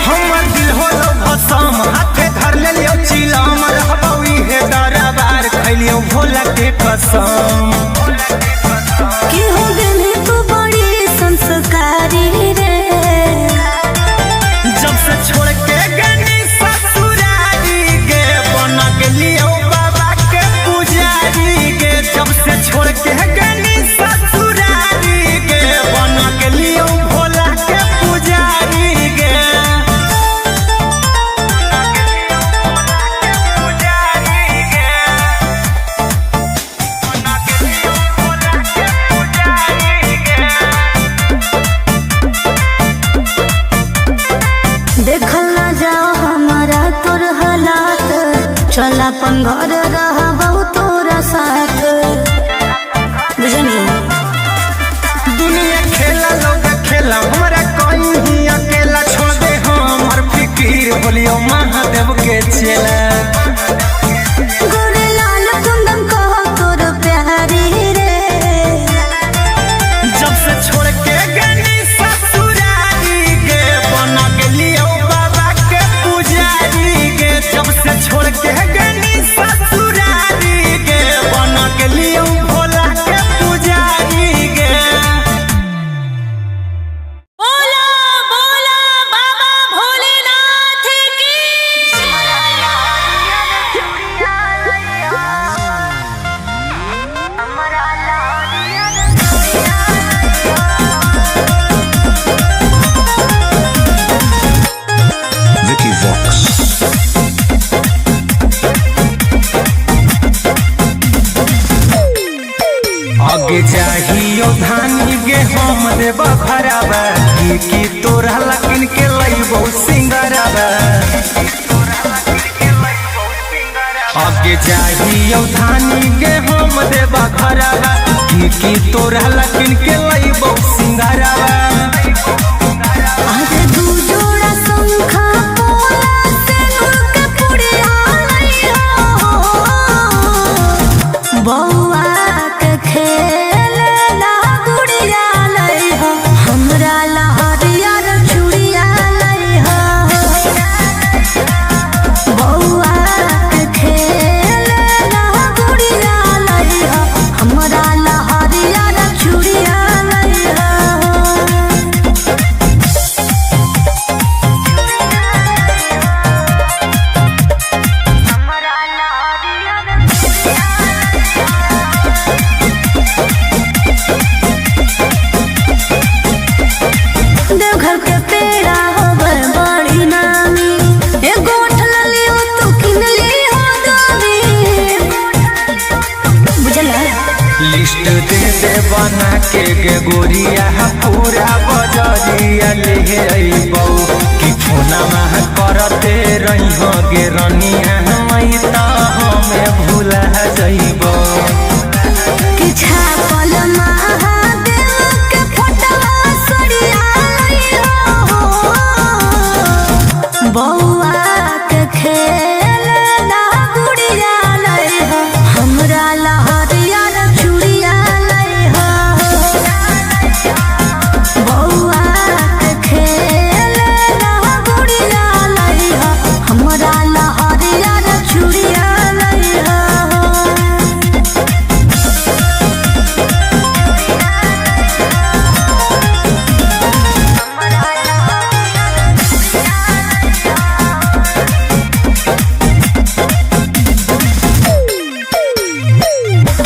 S2: हमर दिल होलो भसम हाथे धर ले लियो चिलम रहबौ इहे दरबार खैलियो भोला के कसम
S1: कि हो गनी तू बड़ी संस्कारी रे
S2: जब से छोड़ के गनी ससुरारी
S1: चल अपन घर रहबो तोरा साथ बुझनी।
S2: दुनिया खेला लोग खेला हमरा कहीं अकेला छोड़ दे हमर फिकीर बोलियो महादेव के चेला।
S1: गोरे लाल कुंदन कहो तोर प्यारी रे
S2: जब से छोड़ के गनी ससुरारी के बना गेलियो बाबा के पुजारी के। जब से छोड़ के गनी ससुरारी के बना गेलियो भोला के पुजारी के।
S1: बोला बोला बाबा भोलेनाथ की
S3: Vicky Vox.
S2: आगे चाहियो धानी गे हम देबा खराबा की तोरा लकिन के लइबो सिंगराबा। आगे चाहियो धानी गे हम देबा खराबा की तोरा लकिन के लइबो सिंगराबा।
S1: आज दू जोड़ा शंखा पोला सिंदूर के पुड़िया लइहो बौआ के खेलना गुड़िया लइहो हमरा लहरिया रे चूड़िया लइहो बौआ के खेलना गुड़िया लइहो हमरा लहरिया रे चूड़िया लइहो। देवघर के पेड़ा होवे बड़ी नामी ए गोठ ललियो तू किन ली हो दामी बुझला।
S2: लिस्ट दे दे बना के गे गोरिया पूरा बजरिया ले अइबौ कि फोना मह करते रहिहो गे रनिया मई त हमें भूला जइबौ।
S1: कि छापल महादेव के फोटवा सरिया लइहो बौआ के खेलना गुड़िया लइहो हमरा लहरिया रे चूड़िया लइहो बौआ के खेलना गुड़िया लइहो हमरा लहरिया रे चूड़िया लइहो।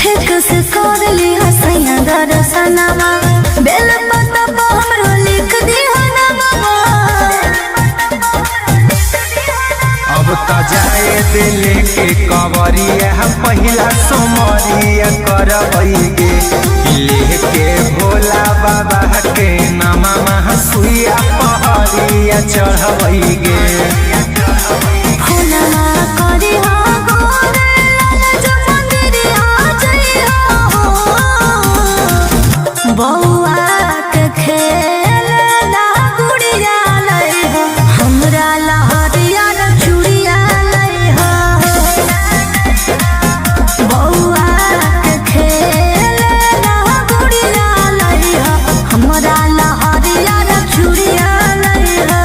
S1: ठीक से कर ली हसैया दर्शनमा बेल पत्ता पर हमरो लिख दी नामा।
S2: अब त जाए दिल के कवरिया पहिला सोमरिया करबै गे लेके भोला बाबा के नामा सुइया पहरिया चढ़बै गे।
S1: फूलना करी हो गोरे लाल जो मंदिरिया जइहो बौआ के खेलना गुड़िया लइहो हमरा लहरिया रे चूड़िया लइहो बौआ के खेलना गुड़िया लइहो हमरा लहरिया रे चूड़िया लइहो।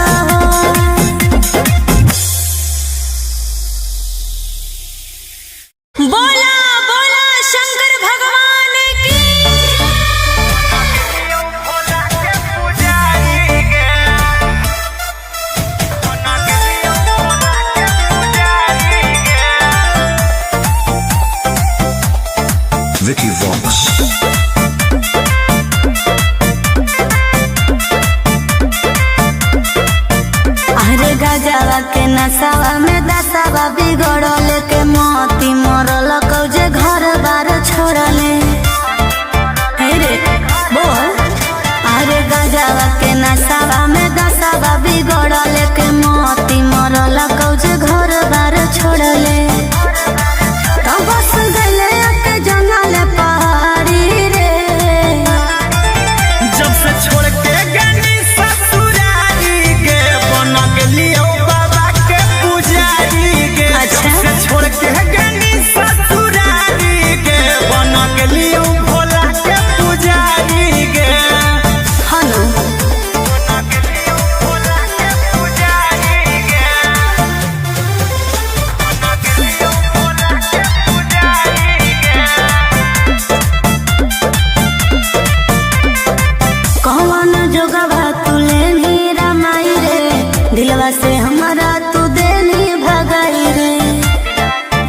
S1: से हमारा तू देनी भगाई रे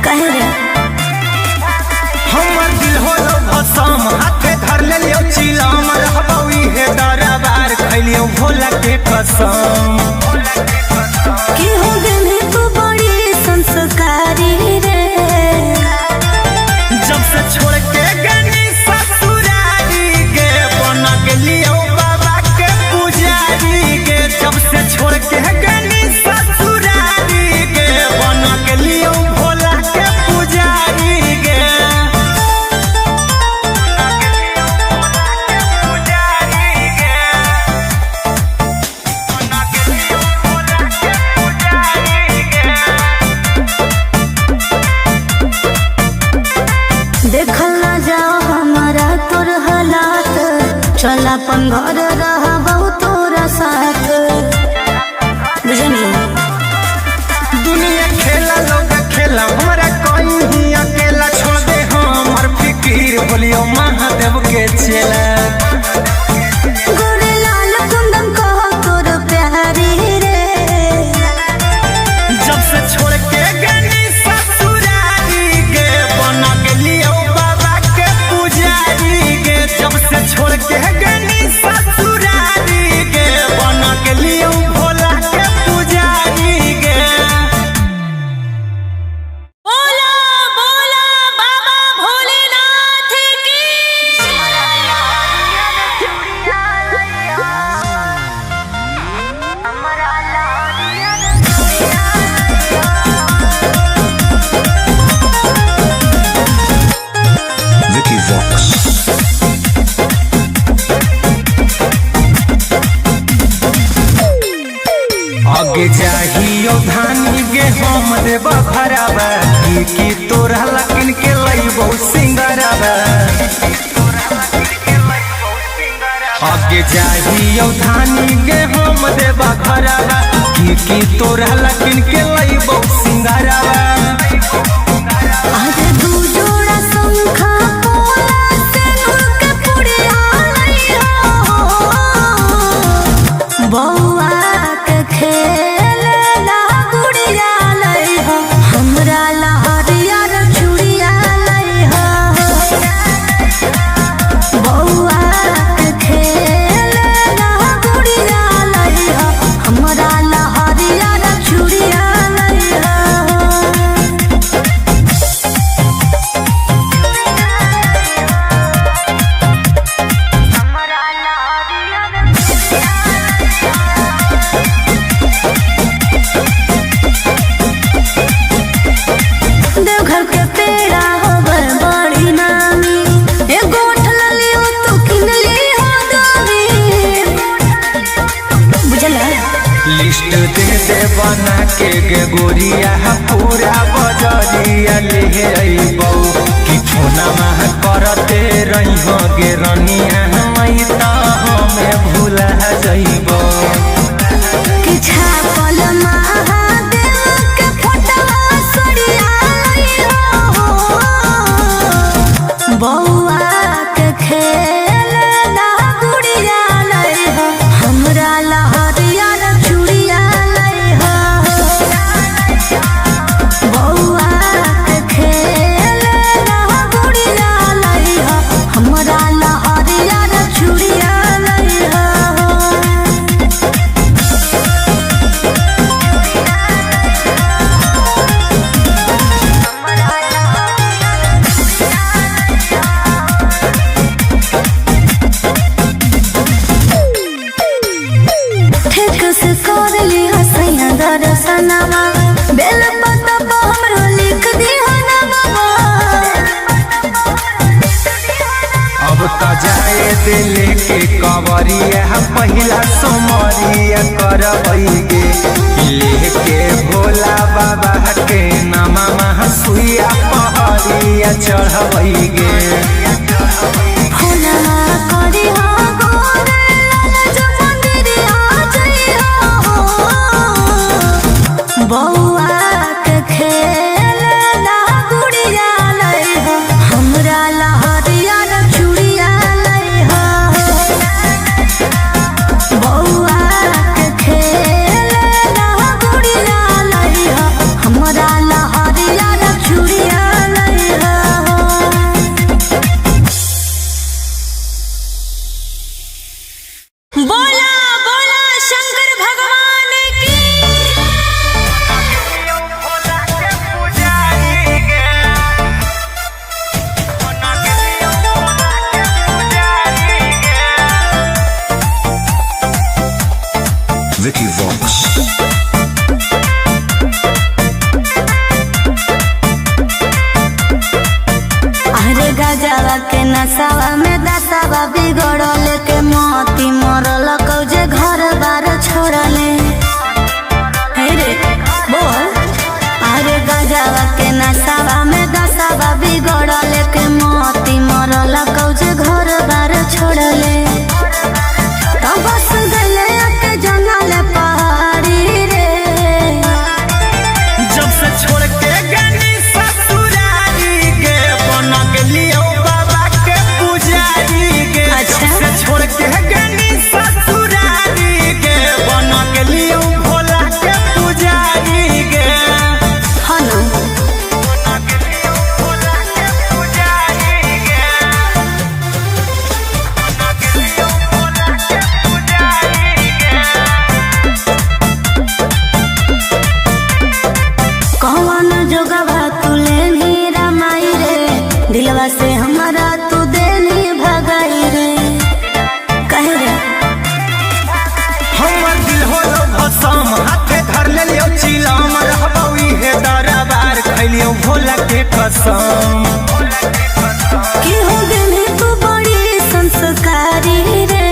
S1: कहे रे
S2: हमर दिल होलो भसम हाथे धर ले लियो चिलम रहबई हे दरबार खैलियो भोला के कसम
S1: कि हो गनी तू बड़ी संस्कारी रे
S2: जब से छोड़ के गनी ससुरारी गे बन गेलियो बाबा के पुजारी गे जब से छोड़ के गनी ससुरारी गे बन गेलियो भोला के पुजारी गे
S1: देखल ना जाओ हमारा तोर हालात चल अपन घर रहबो तोरा साथ बुझनी
S2: दुनिया खेला लोग खेला हमरा कोई ही अकेला छोड़ दे हमर फिकीर बोलियो महादेव के चेला
S1: गोरे लाल कुंदन कहो तोर प्यारी रे
S2: जब से छोड़ के गनी ससुरारी गे बन गेलियो बाबा के पुजारी गे जब से छोड़ के गनी ससुरारी गे बन गेलियो भोला के पुजारी गे
S1: बोला बोला बाबा भोलेनाथ की
S3: Vicky Vox.
S2: आगे जाहियो धानी गे हम देब भराबा की तोरा लकिन के लइबो सिंगराबा आगे जाहियो धानी गे हम देब भराबा की तोरा लकिन के लइबो सिंगराबा
S1: आज दू जोड़ा शंखा पोला सिंदूर के पुड़िया लइहो बौआ के खेलना गुड़िया लइहो हमरा लहरिया रे चूड़िया लइहो बौआ के खेलना गुड़िया लइहो हमरा लहरिया रे चूड़िया लइहो देवघर के पेड़ा होवे बड़ी नामी एगो उठल लियो तू किन लियो दामी बुझला
S2: लिस्ट दे दे बना के गे गोरिया पूरा बजरिया ले अइबौ कि फोना मह करते रहिहो गे रनिया मई त हमें भूला जइबौ
S1: कि छापल महादेव के फोटवा सड़िया लइहो बौआ के खेलना गुड़िया लइहो हमरा लहरिया रे चूड़िया लइहो बौआ के खेलना गुड़िया लइहो हमरा लहरिया रे चूड़िया लइहो ठीक से कर ली हसैया दर्शनमा बेल पत्ता पर हमरो लिख दिहा ना बाबा
S2: अब त जाए दिल के कवरिया पहिला सोमरिया करबै गे लेके भोला बाबा के नामा महसुइया पहरिया चढ़बै गे
S1: फूला करी हो गोरे लाल जो मंदिरिया जइहो बौआ के खेलना गुड़िया लइहो हमरा लहरिया रे चूड़िया लइहो बौआ के खेलना दिलवा से हमारा तू देनी भगाई रे कहे रे
S2: हमर दिल होलो भसम हाथे धर ले लियो चिलम रहबौ इहे दरबार खैलियो भोला के कसम
S1: कि हो गेली तू बड़ी संस्कारी रे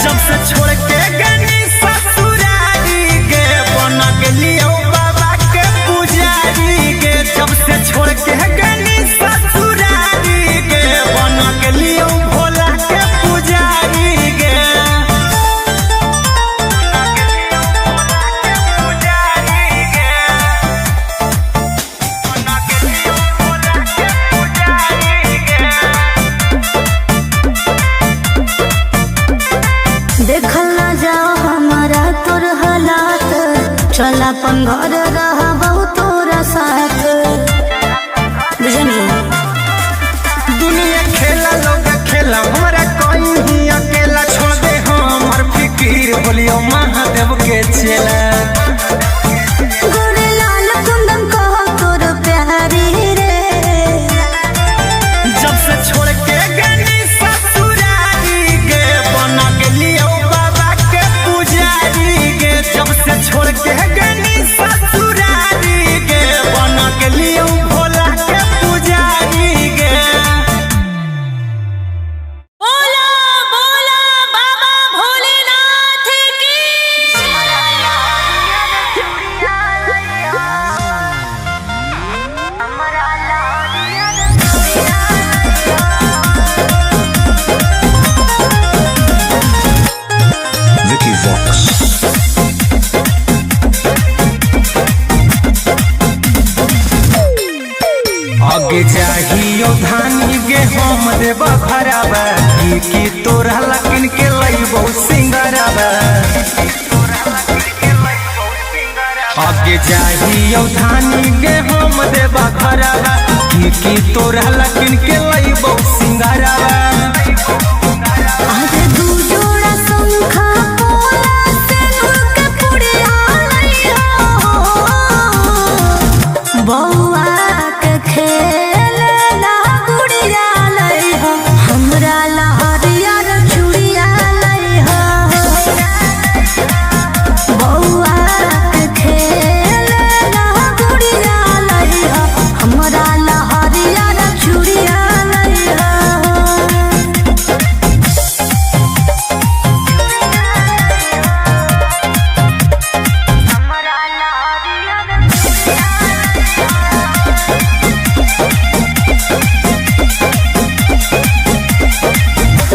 S2: जब से छोड़ के गनी ससुरारी गे बन गेलियो बाबा के पुजारी गे जब से छोड़ के गनी ससुरारी गे बन गेलियो भोला के पुजारी गे
S1: देखल ना जाओ हमारा तोर हालात चल अपन घर रहा बहुत तोरा साथ बुझनी
S2: दुनिया खेला लोग खेला हमारा कोई ही अकेला छोड़ दे हमर फिकीर बोलियो महादेव के चेला
S1: गोरे लाल कुंदन कहो तोर प्यारी रे
S2: जब से छोड़ के गनी ससुरारी गे बन गेलियो बाबा के पुजारी गे जब से छोड़ के गनी ससुरारी गे बन गेलियो भोला के पुजारी गे
S1: बोला बोला बाबा भोलेनाथ की
S3: Vicky Vox.
S2: आगे चाहियो धानी गे हम देव खराबा की तोरा लकिन के लइबो सिंगराबा आगे चाहियो धानी गे हम देव खराबा की तोरा लकिन के लइबो सिंगराबा
S1: आज दू जोड़ा शंखा पोला सिंदूर के पुड़िया लइहो बौआ के खेलना गुड़िया लइहो हमरा ला हरियर चूड़िया लइहो बौआ के खेलना गुड़िया लइहो हमरा ला हरियर चूड़िया लइहो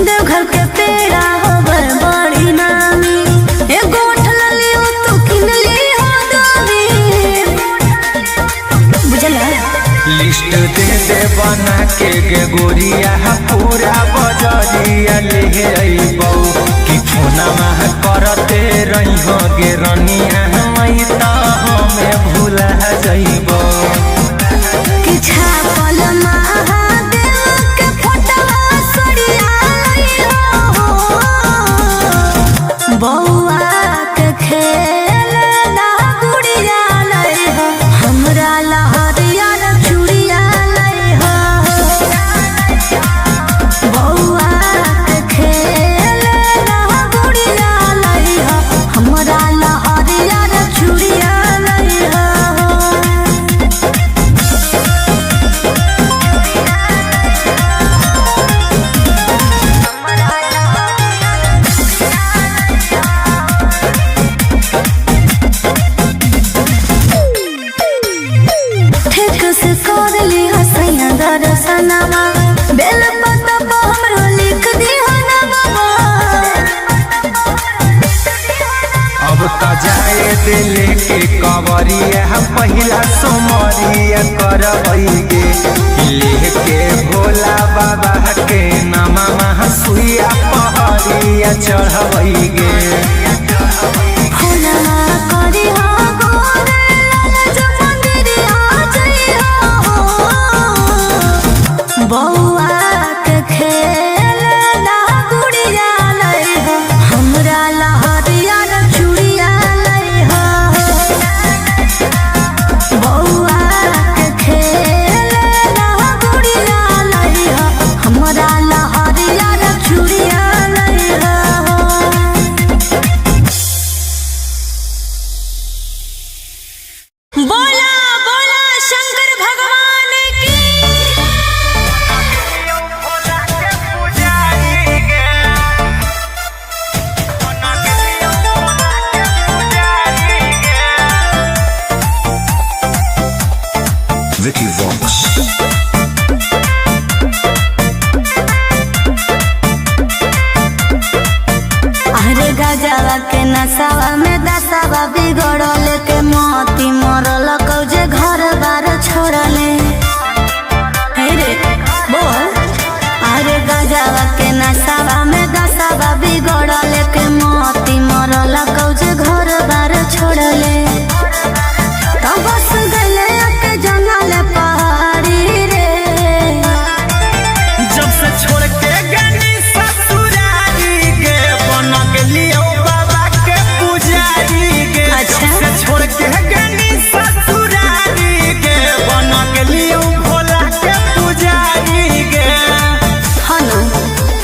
S1: देवघर के पेड़ा होवे बड़ी नामी एगो ठललियो तू किनली हो दामी बुझला
S2: लिस्ट दे दे बना के गे गोरिया पूरा बजरिया ले अइबौ कि फोना मह करते रहिहो गे रनिया मई त हमें भूला जइबौ
S1: कि छापल महादेव के फोटवा सड़िया लइहो बौआ के खेलना गुड़िया लइहो हमरा ला हरियर चूड़िया लइहो बौआ के खेलना गुड़िया लइहो हमरा ला हरियर चूड़िया लइहो ठीक से कर ली हसैया दर्शनमा बेल पत्ता पर हमरो लिख दी ना बाबा
S2: अब त जाए दिल के कवरिया पहिला सोमरिया करबै गे लेके भोला बाबा के नामा महसुइया पहरिया चढ़बै गे
S1: फुलवा करी हो गोरे लाल जो मंदिरिया जइहो बौआ के खेलना गुड़िया लइहो हमरा ला हरियर चूड़िया लइहो बौआ के खेलना
S3: Vicky Vox.
S1: अरे गजवा के नसावा में दसावा बिगड़ल के मोती मरल कौजे घर बार छोड़ले। हे रे बोल। अरे गजवा के नसावा में दसावा बिगड़ल के मोती मरल कौजे घर बार छोड़ले। तो बस गले के जंगल पहाड़ी रे।
S2: जब से छोड़ के गनी ससुरारी गे बन गेलियो बाबा के पुजारी गे।
S1: अच्छा।
S2: जब से छोड़ के गनी ससुरारी गे बन गेलियो भोला के पुजारी गे।
S1: हनु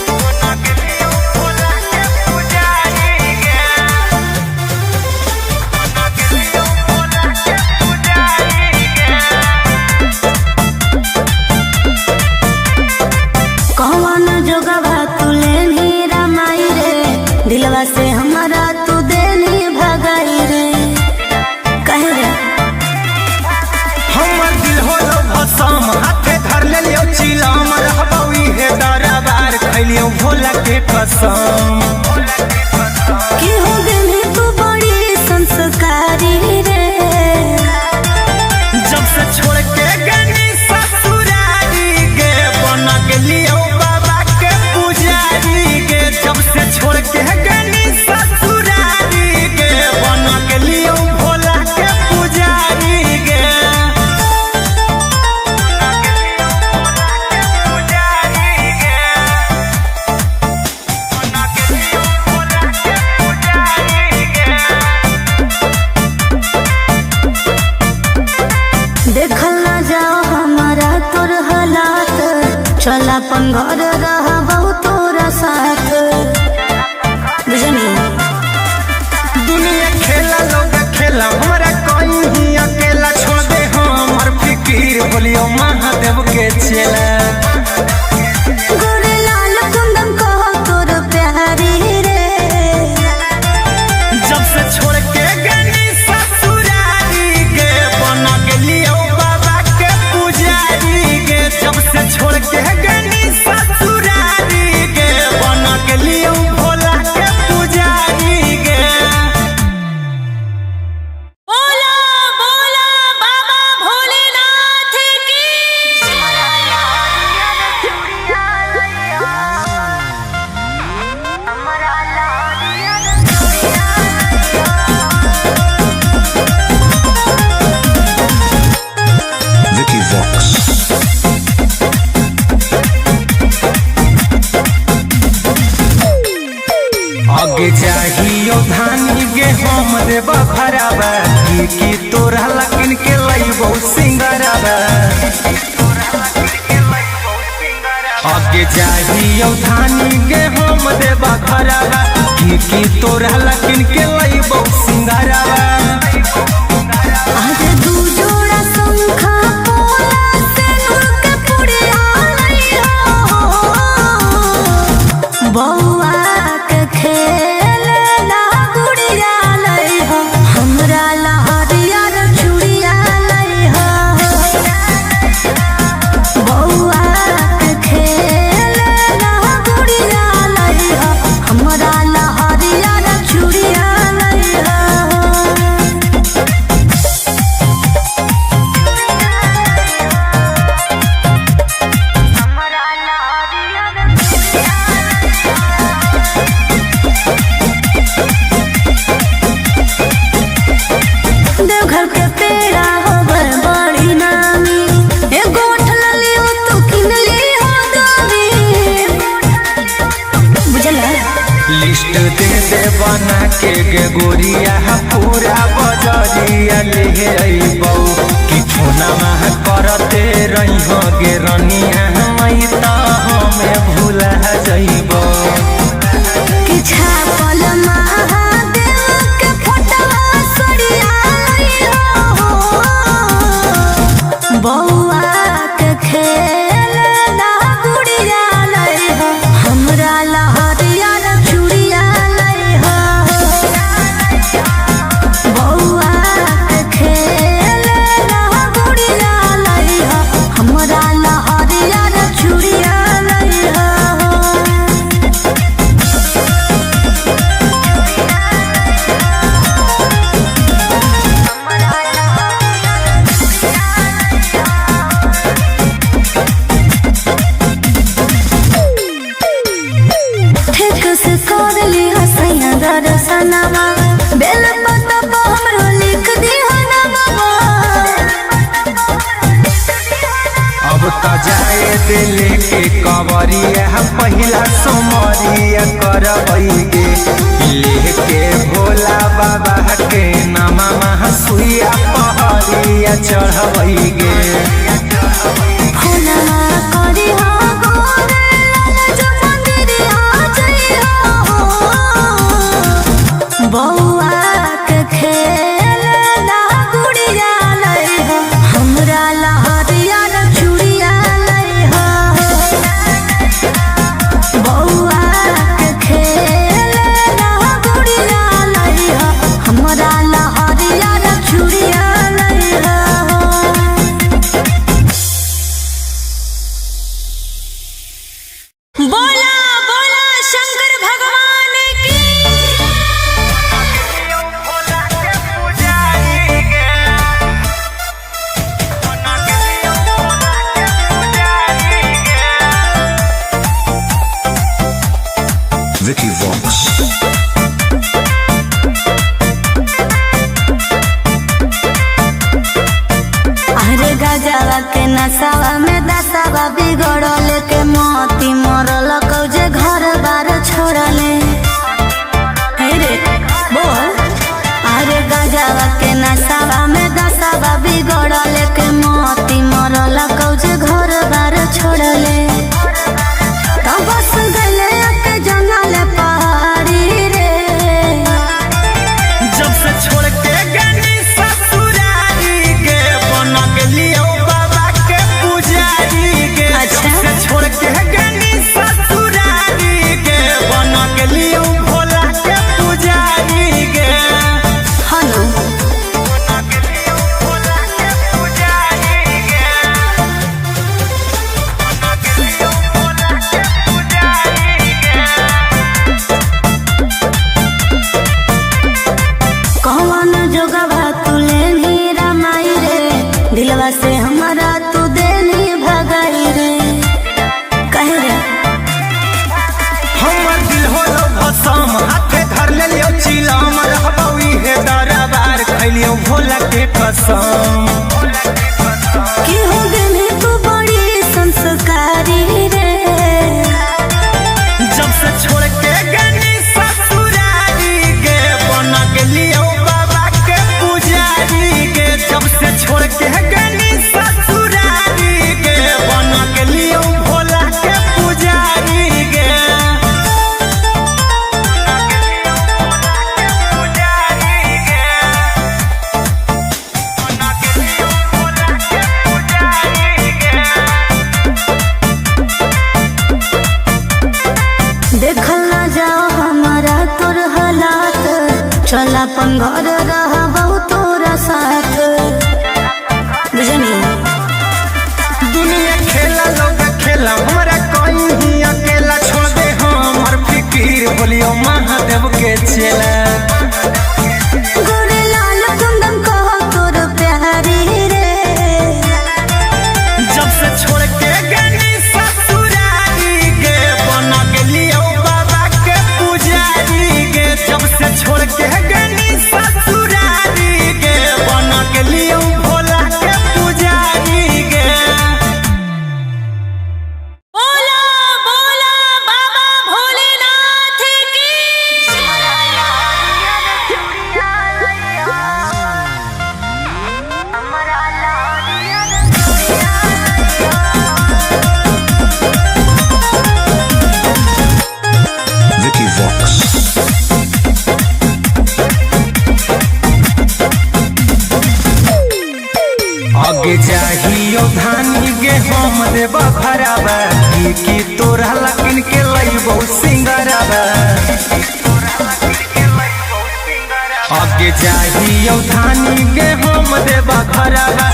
S2: बन गेलियो भोला के पुजारी गे। बन गेलियो भोला के पुजारी गे।
S1: कौन जोगवा तुले नी रमाई रे। दिलवा से हमारा तू देनी भगाई रे। कहे रे
S2: हमर दिल होलो भसम हाथे धर लेलियो चिलम रहबौ इहे दरबार खैलियो भोला के कसम।
S1: कि हो गई तू बड़ी संस्कारी रे।
S2: जब से छोड़ के गनी ससुरारी गे बन गेलियो बाबा के पुजारी गे। जब से छोड़ के गनी ससुरारी गे बन गेलियो भोला के पुजारी गे।
S1: देखल ना जाओ हमारा तोर हालात। चला अपन घर रहबौ तोरा साथ। बुझनी
S2: दुनिया खेला लोग खेला हमरा कहीं अकेला छोड़ दे हमर फिकीर बोलियो महादेव के चेला।
S1: गोरे लाल कुंदन कहो तोर प्यारी रे।
S2: जब से छोड़ के गनी ससुरारी गे बन गेलियो बाबा के पुजारी गे। जब से छोड़ के गनी ससुरारी गे बन गेलियो भोला के पुजारी गे।
S1: बोला बोला बाबा भोलेनाथ की।
S3: Vicky Vox.
S2: आगे चाहियो धानी गे हम देबा भराबा की तोरा लकिन के लइबो सिंगराबा। आगे चाहियो धानी गे हम देबा भराबा की तोरा लकिन के लइबो सिंगराबा।
S1: आज दू जोड़ा शंखा पोला से नूर के पुड़िया लइहो। बौआ के खेल ला गुड़िया लइहो। हमरा लहरिया रे चूड़िया लइहो। बौआ के खेल ला गुड़िया लइहो। हमरा लहरिया रे चूड़िया लइहो। देवघर के पेड़ा होबर बड़ी नामी। एगो उठल लियो तू किन लियो दामी। बुझला
S2: लिस्ट दे दे बना के गे गोरिया पूरा बजरिया ले अइबौ कि फोना मह करते रहिहो गे रनिया मई त हमें भूला जइबौ।
S1: कि छापल महादेव के फोटवा सड़िया लइहो। बौआ के खेल ला गुड़िया लइहो। हमरा लहरिया रे चूड़िया लइहो। बौआ के खेल ला गुड़िया लइहो।
S2: त जाए दिल के कवरिया पहिला सोमरिया करबैगे लेके भोला बाबा के नामा सुइया पहरिया चढ़बैगे
S1: बउआ के खेल ला गुड़िया लई हो हमरा लहरिया न चूड़िया लई हो बउआ के खेल ला गुड़िया लई हो हमरा लहरिया न चूड़िया लई हो। बोला बोला शंकर भगवान की।
S3: Vicky Vox.
S1: अरे गजवा के नसावा में दसावा बिगड़ल के मोती मरल कौजे घर बार छोड़ले हे रे बोल। अरे गजवा के नसावा में दसावा बिगड़ल के मोती मरल कौजे घर बार छोड़ले तो बस गले के जंगल पहाड़ी रे
S2: जब से छोड़ के गनी ससुरारी के बन गेलियो बाबा के पुजारी के
S1: अच्छा।
S2: जब से छोड़ के गनी ससुरारी के बन गेलियो भोला के पुजारी के
S1: हनु
S2: बन गेलियो भोला के पुजारी के बन गेलियो भोला के पुजारी के
S1: कौन जोगवा तू लेनी रामाई रे दिलवा से हमारा तू देनी भगाई रे कहे रे
S2: हमर दिल होलो भसम हाथे धर लेलियो चिलम रहबई हे दरबार खैलियो भोला के कसम
S1: कि हो गनी तू बड़ी संस्कारी रे
S2: जब से छोड़ के गनी ससुरारी के बन गेलियो बाबा के पुजारी के जब से छोड़ के गनी ससुरारी के बन गेलियो भोला के पुजारी के
S1: देखल ना जाओ हमारा तोर हालात चल अपन घर रहबो तोरा साथ बुझनी
S2: दुनिया खेला लोग खेला हमरा कोई ही अकेला छोड़ दे हमर फिकीर बोलियो महादेव के चेला
S1: गोरे लाल कुंदन कहो तोर प्यारी रे
S2: जब से छोड़ के गनी ससुरारी के बन गेलियो बाबा के पुजारी के जब से छोड़ के गनी ससुरारी के बन गेलियो भोला के पुजारी के
S1: बोला बोला बाबा भोलेनाथ की।
S3: Vicky Vox.
S2: आगे जाहियो धानी गे हम देब भराबा की तोरा लकिन के लइबो सिंगराबा आगे जाहियो धानी गे हम देब भराबा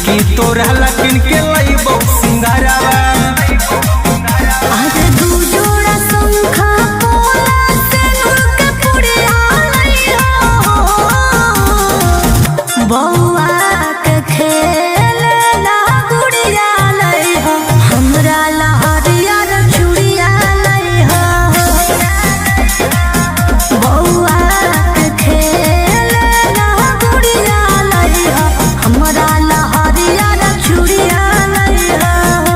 S2: की तोरा लकिन के लइबो सिंगराबा
S1: आज दू जोड़ा शंखा पोला सिंदूर के पुड़िया लई हो बउआ के खेल ला गुड़िया लई हो हमरा लहरिया न चूड़िया लई हो बउआ के खेल ला गुड़िया लई हो हमरा लहरिया न चूड़िया लई हो।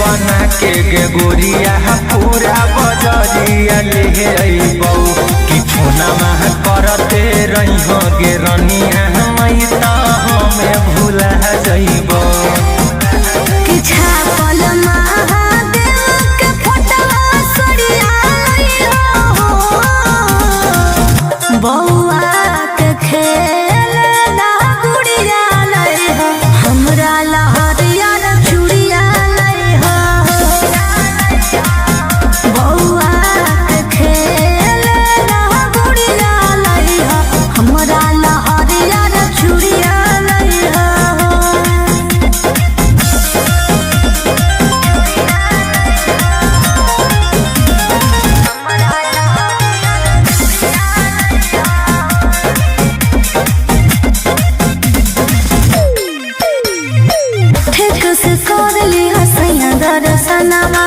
S2: बना के गे गोरिया पूरा बजरिया ले अइबौ कि फोनमा करते रही हो गे रनिया मई त हमें भूला जइबौ
S1: कि छापल महादेव के फोटवा सड़िया लइहो बौआ के खेल ना गुड़िया लइहो हमरा लहरिया चूड़िया लइहो बौआ के खेल ना गुड़िया लइहो हमरा लहरिया चूड़िया लइहो ठीक से कर ली हसैया दर्शनमा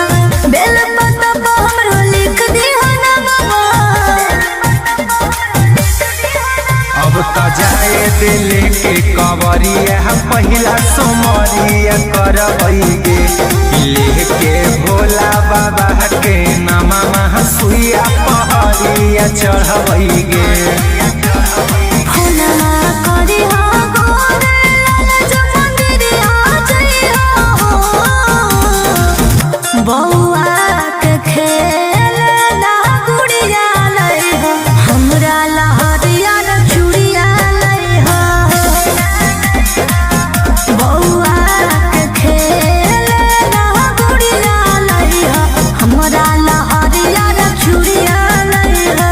S1: बेल पतबा हमरो लिख दिहना बाबा
S2: अब त जाए दिल के कवरिया पहिला सोमरिया करबैगे लेके भोला बाबा के नामा सुइया पहरिया चढ़बैगे
S1: फुलना करी हो गोरे लाल जो मंदिरिया जइहो बौआ के खेल ना गुड़िया लइहो हमरा लहरिया चूड़िया लइहो बौआ के खेल ना गुड़िया लइहो हमरा लहरिया चूड़िया लइहो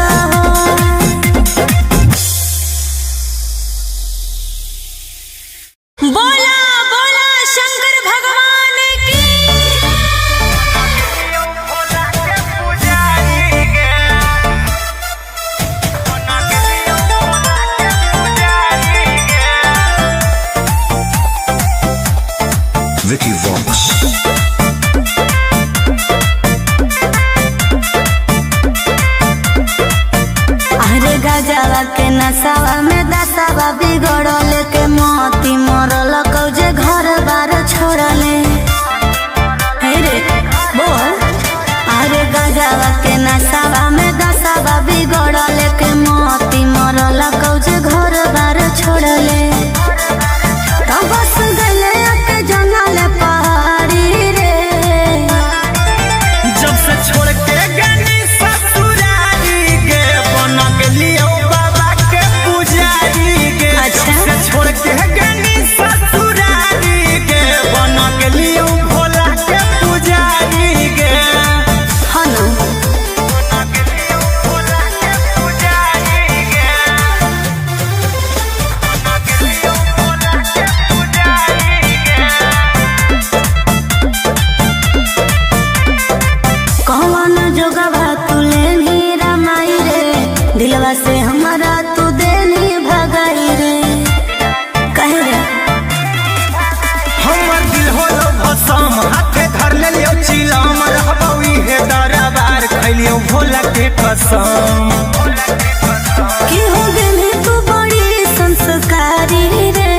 S1: बोला बोला शंकर भगवान की
S3: Vicky Vox.
S1: अरे गजवा के नसावा में दसावा बिगड़ल के मोती मरल कौजे घर बार छोड़ले हे रे बोल अरे गजवा के नसावा में दसावा बिगड़ल के मोती मरल कौजे घर बार छोड़ले तब बस गले के जंगल पहाड़ी रे
S2: जब से छोड़ के गनी ससुरारी गे बन गेलियो बाबा के पुजारी गे
S1: अच्छा।
S2: जब से छोड़ के गनी ससुरारी गे बन गेलियो भोला के पुजारी गे
S1: हनु
S2: बन गेलियो भोला के पुजारी गे बन गेलियो भोला के पुजारी गे
S1: कौन जोगवा तुले नीरा माई रे दिलवा से हमारा तू देनी भगाई रे कहे रे
S2: हमर दिल होलो भसम हाथे धर लेलियो चिलम रहबौ इहे दरबार खैलियो भोला के कसम
S1: कि हो गेली तू बड़ी संस्कारी रे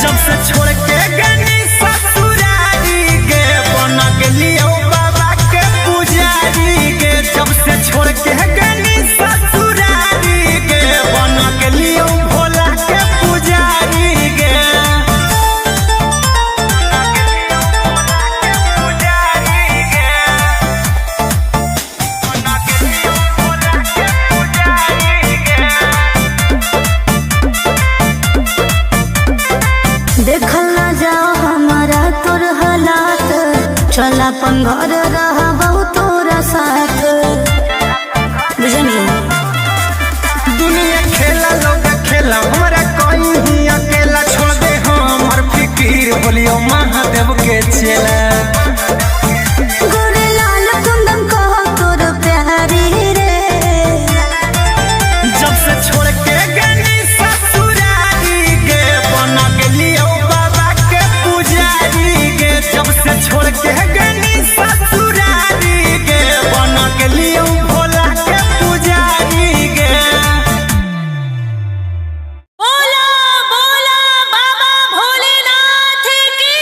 S2: जब से छोड़ के गनी ससुरारी गे बन गेलियो बाबा के पुजारी गे जब से छोड़ के गनी ससुरारी गे बन गेलियो भोला के पुजारी गे पुजारी गे बन गेलियो भोला के पुजारी गे
S1: देखल ना जाओ हमारा तोर हालात चल अपन घर रहबौ तोरा साथ बुझनी
S2: दुनिया खेला लोग खेला हमारा कोई ही अकेला छोड़ दे हमर फिकीर बोलियो महादेव के चेला
S1: गोरे लाल कुंदन कहो तोर प्यारी रे
S2: जब से छोड़ के गनी ससुरारी गे बन गेलियो बाबा के पुजारी गे जब से छोड़ के गनी ससुरारी गे बन गेलियो भोला के पुजारी गे
S1: बोला बोला बाबा भोलेनाथ की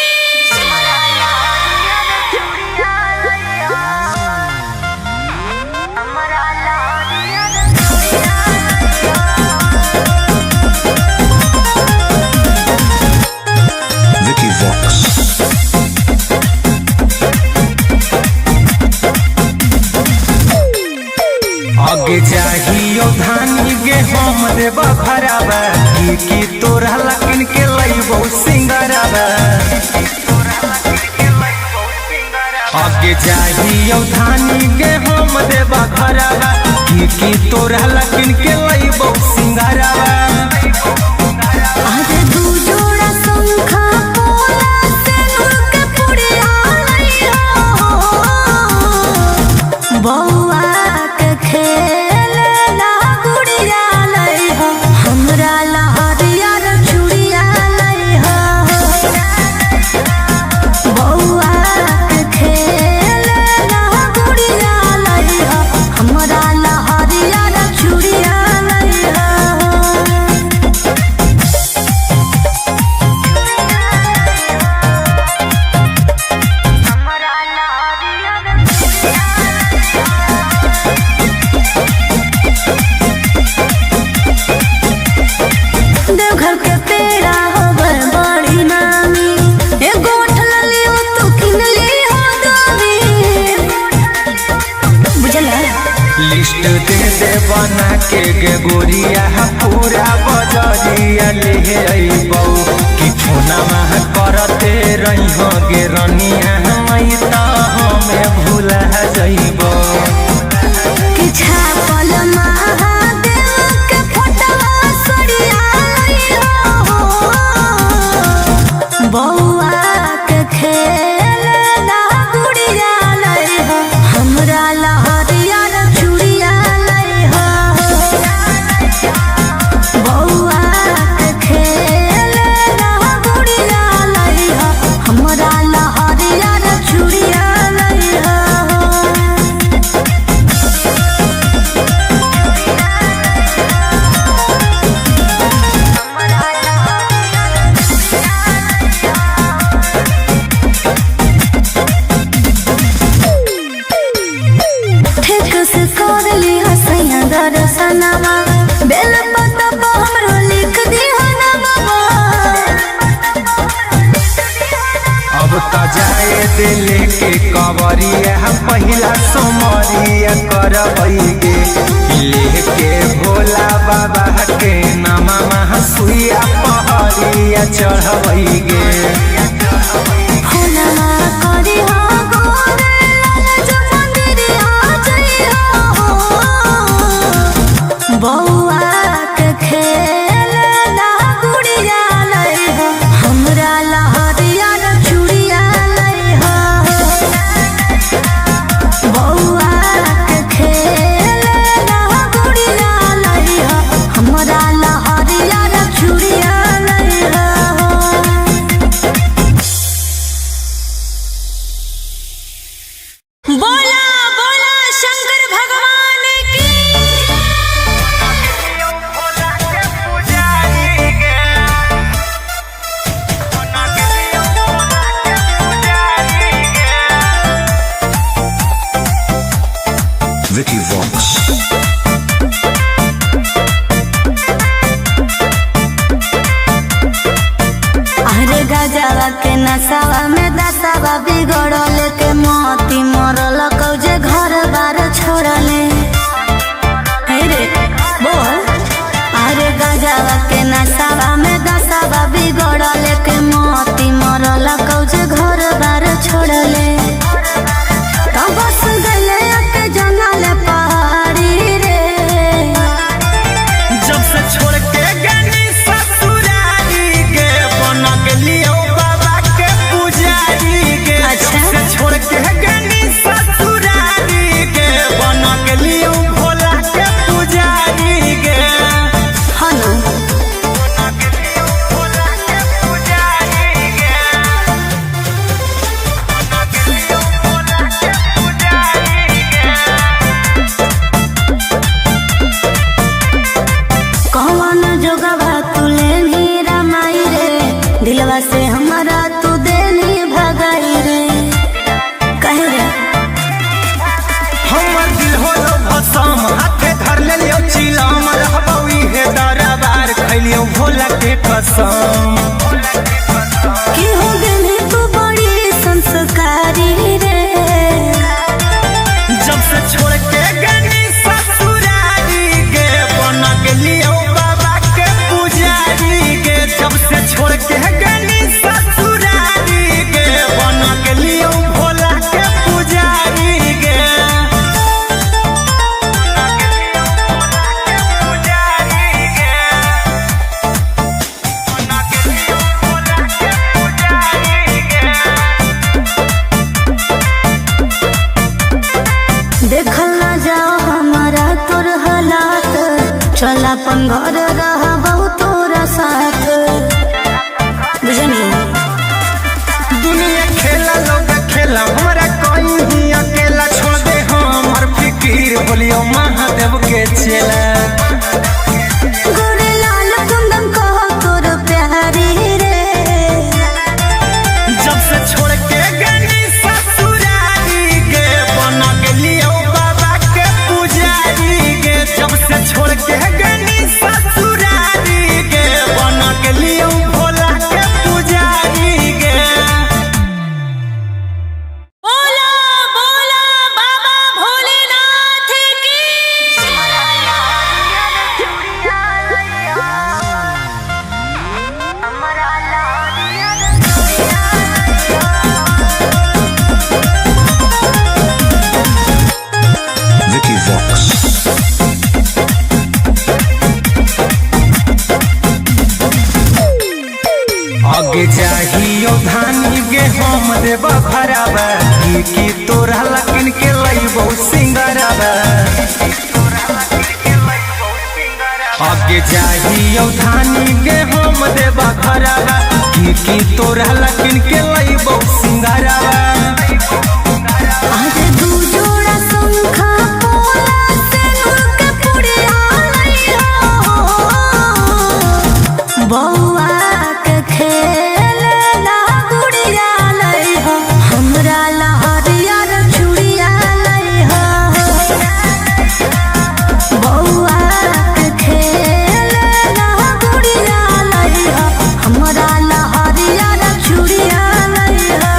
S2: देबा भरावा की तोरा लकिन के लइबो सिंगारावा आगे जाहियो धानी के हम देबा भरावा की तोरा लकिन के लइबो सिंगारावा
S1: अरे दू जोड़ा शंखा पोला सेनुर के पुड़िया लइहो बौआ के खेलना गुड़िया लइहो हमरा लहरिया रे चूड़िया लइहो बौआ के खेलना गुड़िया लइहो हमरा लहरिया रे चूड़िया लइहो देवघर के पेड़ा होवे बड़ी नामी एगो ठललियो तू किनली हो दोवी बुझला
S2: लिस्ट दे दे बना के गे गोरिया पूरा बजरिया ले अइबौ कि फोना मह करते रही हो गे रनिया मई त हमें भूला जइबौ
S1: कि छापल महादेव के फोटवा सड़िया लइहो बौआ के खेलना गुड़िया लइहो हमरा लहरिया रे चूड़िया लइहो बौआ के खेलना गुड़िया लइहो हमरा लहरिया रे चूड़िया लइहो ठीक से कर ली हसैया दर्शनमा बेल पत्ता पर हमरो लिख दिहा नमवा
S2: अब त जाए दिल के कवरिया पहिला सोमरिया करबै गे लेके भोला बाबा के नामा सुइया पहरिया चढ़बै गे
S1: होना करी हो गोरे लाल जो मंदिरिया जइहो बौआ के खेलना गुड़िया लइहो हमरा लहरिया रे चूड़िया लइहो बौआ के खेलना गुड़िया लइहो हमरा लहरिया रे चूड़िया लइहो बोला बोला शंकर भगवान की
S3: Vicky Vox.
S1: अरे गजवा के नसावा में दसावा बिगड़ल के मोती मरल कौजे घर बार छोड़ले हे रे बोल अरे गजवा के नसावा में दसावा बिगड़ल के मोती मरल कौजे घर बार छोड़ले तो बस गले के जंगल पहाड़ी रे
S2: जब से छोड़ के गनी ससुरारी के बना के लियो बाबा के पुजारी के
S1: अच्छा।
S2: जब से छोड़ के गनी ससुरारी के बना के लियो भोला के पुजारी के
S1: हनु
S2: बना के लियो भोला के पुजारी के बना के लियो भोला के पुजारी के
S1: कौन जोगवा तुले नी रमाई रे दिलवा से हमारा तू देनी भगाई रे कहे रे
S2: हमर दिल होलो भसम हाथे धर लेलियो चिलम रहबौ इहे दरबार खैलियो भोला के कसम
S1: कि हो गनी तू बड़ी संस्कारी रे
S2: जब से छोड़ के गनी ससुरारी के बना के लियो बाबा
S1: अपन घर रहा बहुत तोरा साथ बुझनी
S2: दुनिया खेला लोग खेला हमरा कोई ही अकेला छोड़ दे हमर फिकीर बोलियो महादेव के चेला
S1: गोरे लाल कुंदन कहो तोर प्यारी रे
S2: जब से छोड़ के गनी ससुरारी गे बना गेलियो बाबा के पुजारी गे जब से छोड़ के गनी ससुरारी गे बना गेलियो भोला के पुजारी गे
S1: बोला बोला बाबा भोलेनाथ की
S3: Vicky Vox.
S2: आगे जाहियो धानी गे हम देबा भरावा की तोरा लकिन के लइबो सिंगरावा आगे जाहियो धानी गे हम देबा भरावा की तोरा लकिन के लइबो सिंगरावा
S1: आज दू जोड़ा शंखा पोला से उनके पुड़िया लइहो बौआ के खेल ना गुड़िया लइहो हमरा लहरिया रे चूड़िया लइहो बौआ के खेल ना गुड़िया लइहो हमरा लहरिया रे चूड़िया लइहो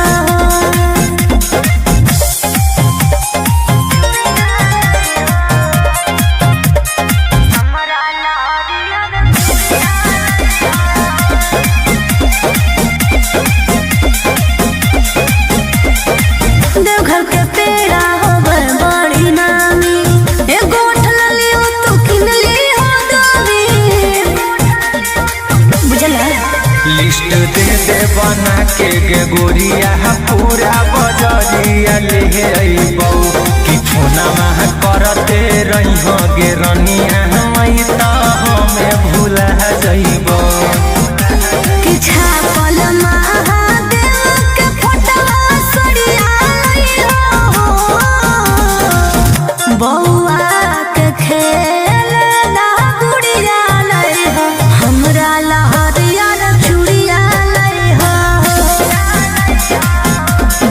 S1: देवघर के पेड़ा होवे बड़ी नामी ए गोठ ललियो तू किन ली हो दोरी बुझला
S2: लिस्ट दे दे बना के गे गोरिया पूरा बजरिया ले अइबौ कि फोनमा करते रहिहो गे रनिया हमई त हमें भूला जइबौ
S1: कि छापल महादेव के फोटो सरिया लइहो बौआ के खेल ना गुड़िया लइहो हमरा लहरिया रे चूड़िया लइहो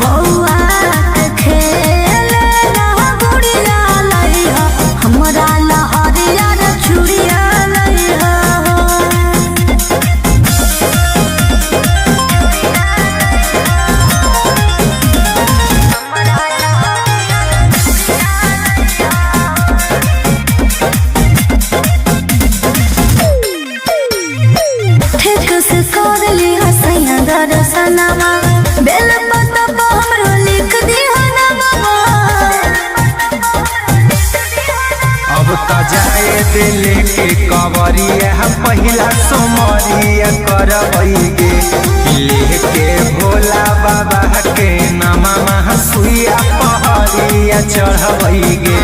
S1: बौआ के खेल ना गुड़िया लइहो हमरा लहरिया रे चूड़िया लइहो ठीक से कर ली हसैया दर्शनमा बेल पत्ता पर हमरो लिख दी हनवा
S2: अब त जाए दिल के कवरिया पहिला सोमरिया करबई गे लेके भोला बाबा के नामा सुइया पहरिया चढ़बई गे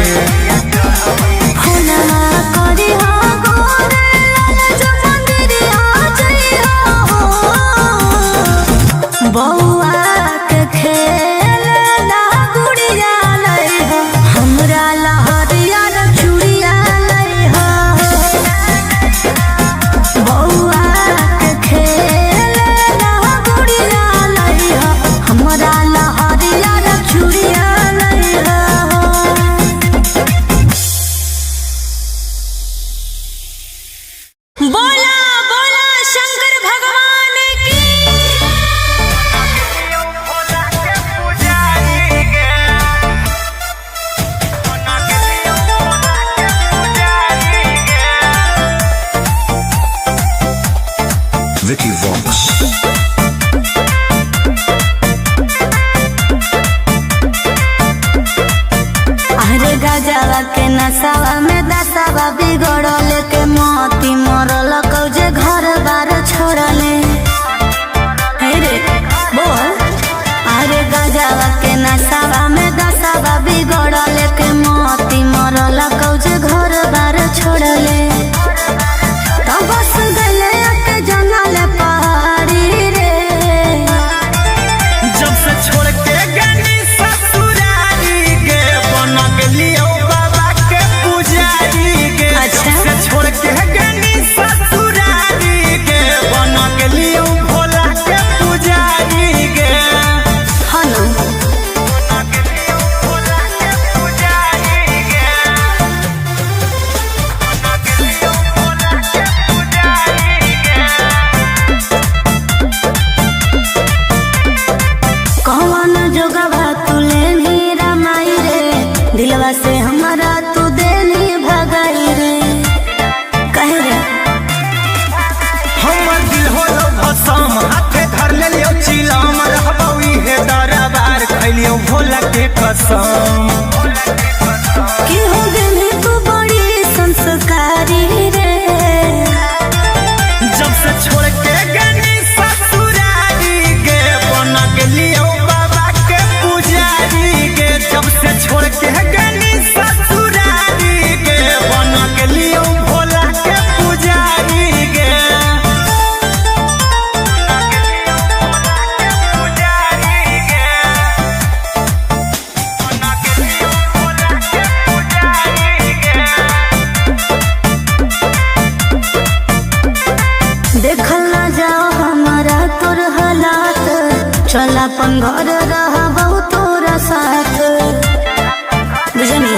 S1: फुलवा करी हो गोरे लाल जो मंदिरिया जइहो बौआ के खेल ना गुड़िया लइहो हमरा लहरिया रे चूड़िया लइहो बौआ के खेल ना गुड़िया लइहो हमरा लहरिया रे चूड़िया लइहो बोला बोला शंकर भगवान की
S3: Vicky Vox.
S1: अरे गजवा के नसावा में दसावा बिगड़ल के मोती मरल कौजे घर बार छोड़ले हे रे बोल अरे गजवा के नसावा में दसावा बिगड़ल के मोती मरल कौजे घर बार छोड़ले
S2: कसम।
S1: कि हो गई तू बड़ी संस्कारी रे,
S2: जब से छोड़ के गनी ससुरारी गे बन गेलियो बाबा के पुजारी गे। जब से छोड़ के गनी ससुरारी गे बन गेलियो भोला के पुजारी गे।
S1: देखल ना जाओ हमारा तोर हालात, चल अपन घर रहा बहुत तोरा साथ, बुझनी।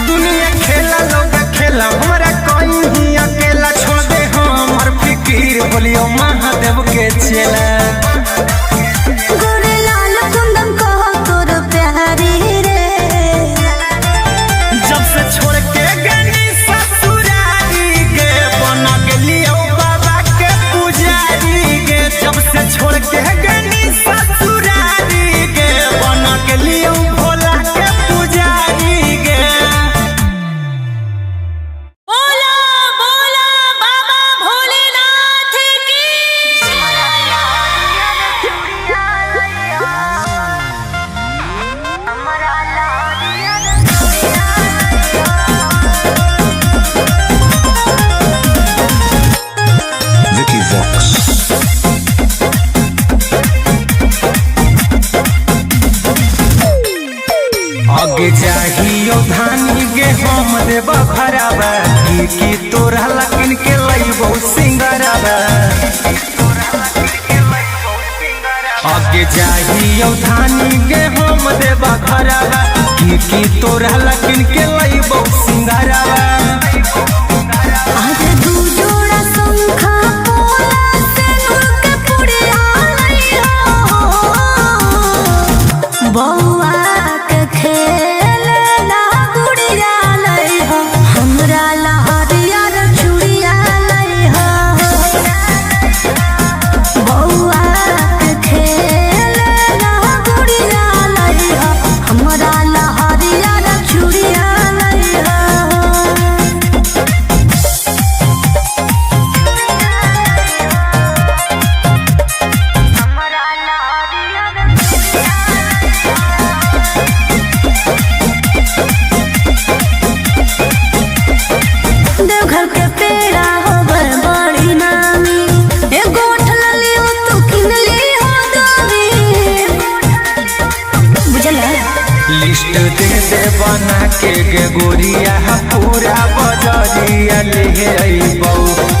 S2: दुनिया खेला लोग खेला हमरा कोई ही अकेला छोड़ दे हमर फिकीर बोलियो महादेव के चेला।
S1: गोरे लाल कुंदन कहो तोर प्यारी रे,
S2: जब से छोड़ के गनी ससुरारी गे बन गेलियो बाबा के पुजारी गे। जब से छोड़ के गनी ससुरारी गे बन गेलियो भोला के पुजारी गे।
S1: बोला बोला बाबा भोलेनाथ की।
S3: Vicky Vox.
S2: आगे जाहियो धानी गे हम देव खराबा की तोरा लकिन के लइबो सिंगराबा। आगे जाहियो धानी गे हम देव खराबा की तोरा लकिन के लइबो सिंगराबा।
S1: आज दू जोड़ा शंखा पोला से नूर के पुड़िया लइहो, बौआ के खेलना गुड़िया लइहो, हमरा लहरिया रे चूड़िया लइहो, बौआ के खेलना गुड़िया लइहो, हमरा लहरिया रे चूड़िया लइहो। देवघर के पेड़ा होबर बड़ी नामी, एगो उठल लियो तू किन लियो दामी, बुझल
S2: लिस्ट दे दे बना के गे गोरिया पूरा बजरिया ले अइबौ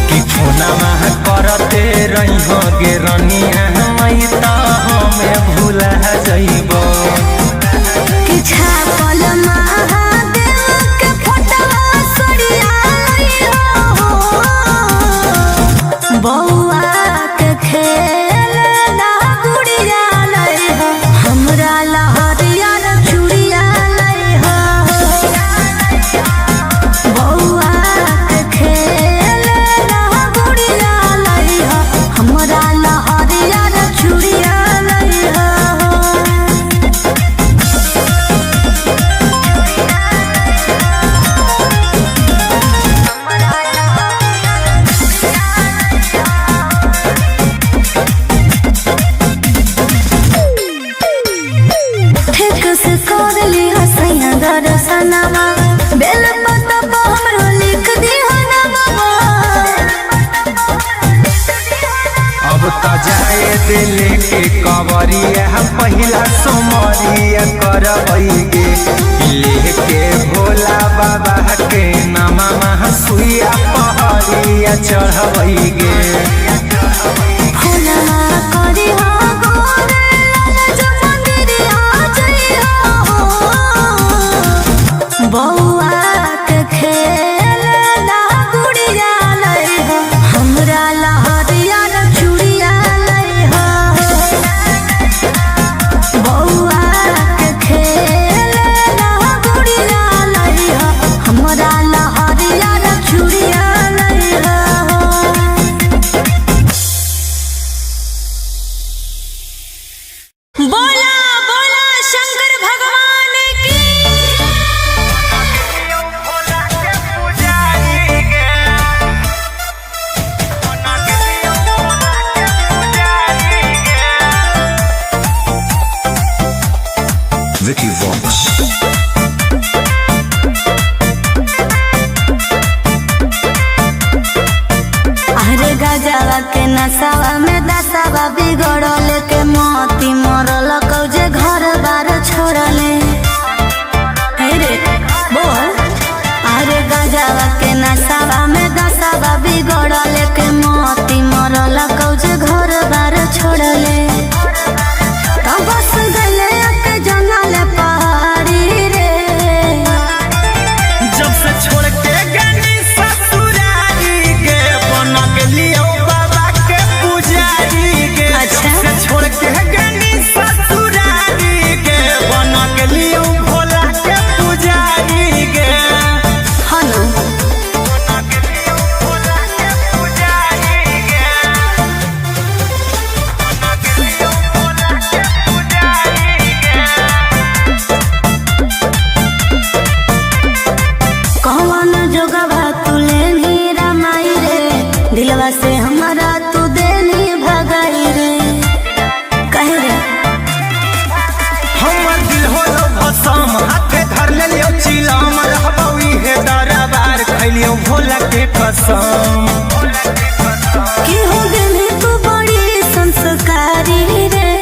S2: कि फोना मह करते रहिहो गे रनिया मई त हमें भूला जइबौ।
S1: कि छापल महादेव के फोटवा सड़िया लइहो, बौआ के खेलना गुड़िया लइहो, हमरा लहरिया रे चूड़िया लइहो, बौआ के खेलना गुड़िया लइहो, हमरा लहरिया रे चूड़िया लइहो। ठीक से कर ली हसैया दर्शनमा, बेल पत्ता पर हमरो लिख दिहो नमवा।
S2: अब त जाए दिले के कवरिया पहिला सोमरिया करबै गे लेके भोला बाबा के नामा महा सुइया पहरिया चढ़बै गे।
S1: फुलवा करिहो गोरे लाल जो मंदिरिया जइहो, बौआ के खेलना गुड़िया लइहो, हमरा लहरिया रे चूड़िया लइहो, बौआ के खेलना गुड़िया लइहो, हमरा लहरिया रे चूड़िया लइहो।
S3: Vicky Vox.
S1: अरे गजवा के नसावा में दसावा बिगड़ल के मोती मरल कौजे घर बार छोड़ले। हे रे बोल। अरे गजवा के नसावा में दसावा बिगड़ल के मोती मरल कौजे घर बार छोड़ले। तो बस गले के जंगल पहाड़ी रे।
S2: जब से छोड़ के गनी ससुरारी गे बना के लियो बाबा के पुजारी गे।
S1: अच्छा।
S2: जब से छोड़ के गनी ससुरारी गे बना के लियो भोला के पुजारी गे।
S1: हनु
S2: बना के लियो भोला के पुजारी गे। बना के लियो भोला के पुजारी गे।
S1: कौन जोगवा तुले नीरा माई रे। दिलवा से हमारा तू देनी भगाई रे। कहे रे
S2: हमर दिल होलो भसम हाथे धर ले लियो चिलम रहबौ इहे दरबार खैलियो भोला के कसम।
S1: कि हो गेली तू बड़ी संस्कारी रे।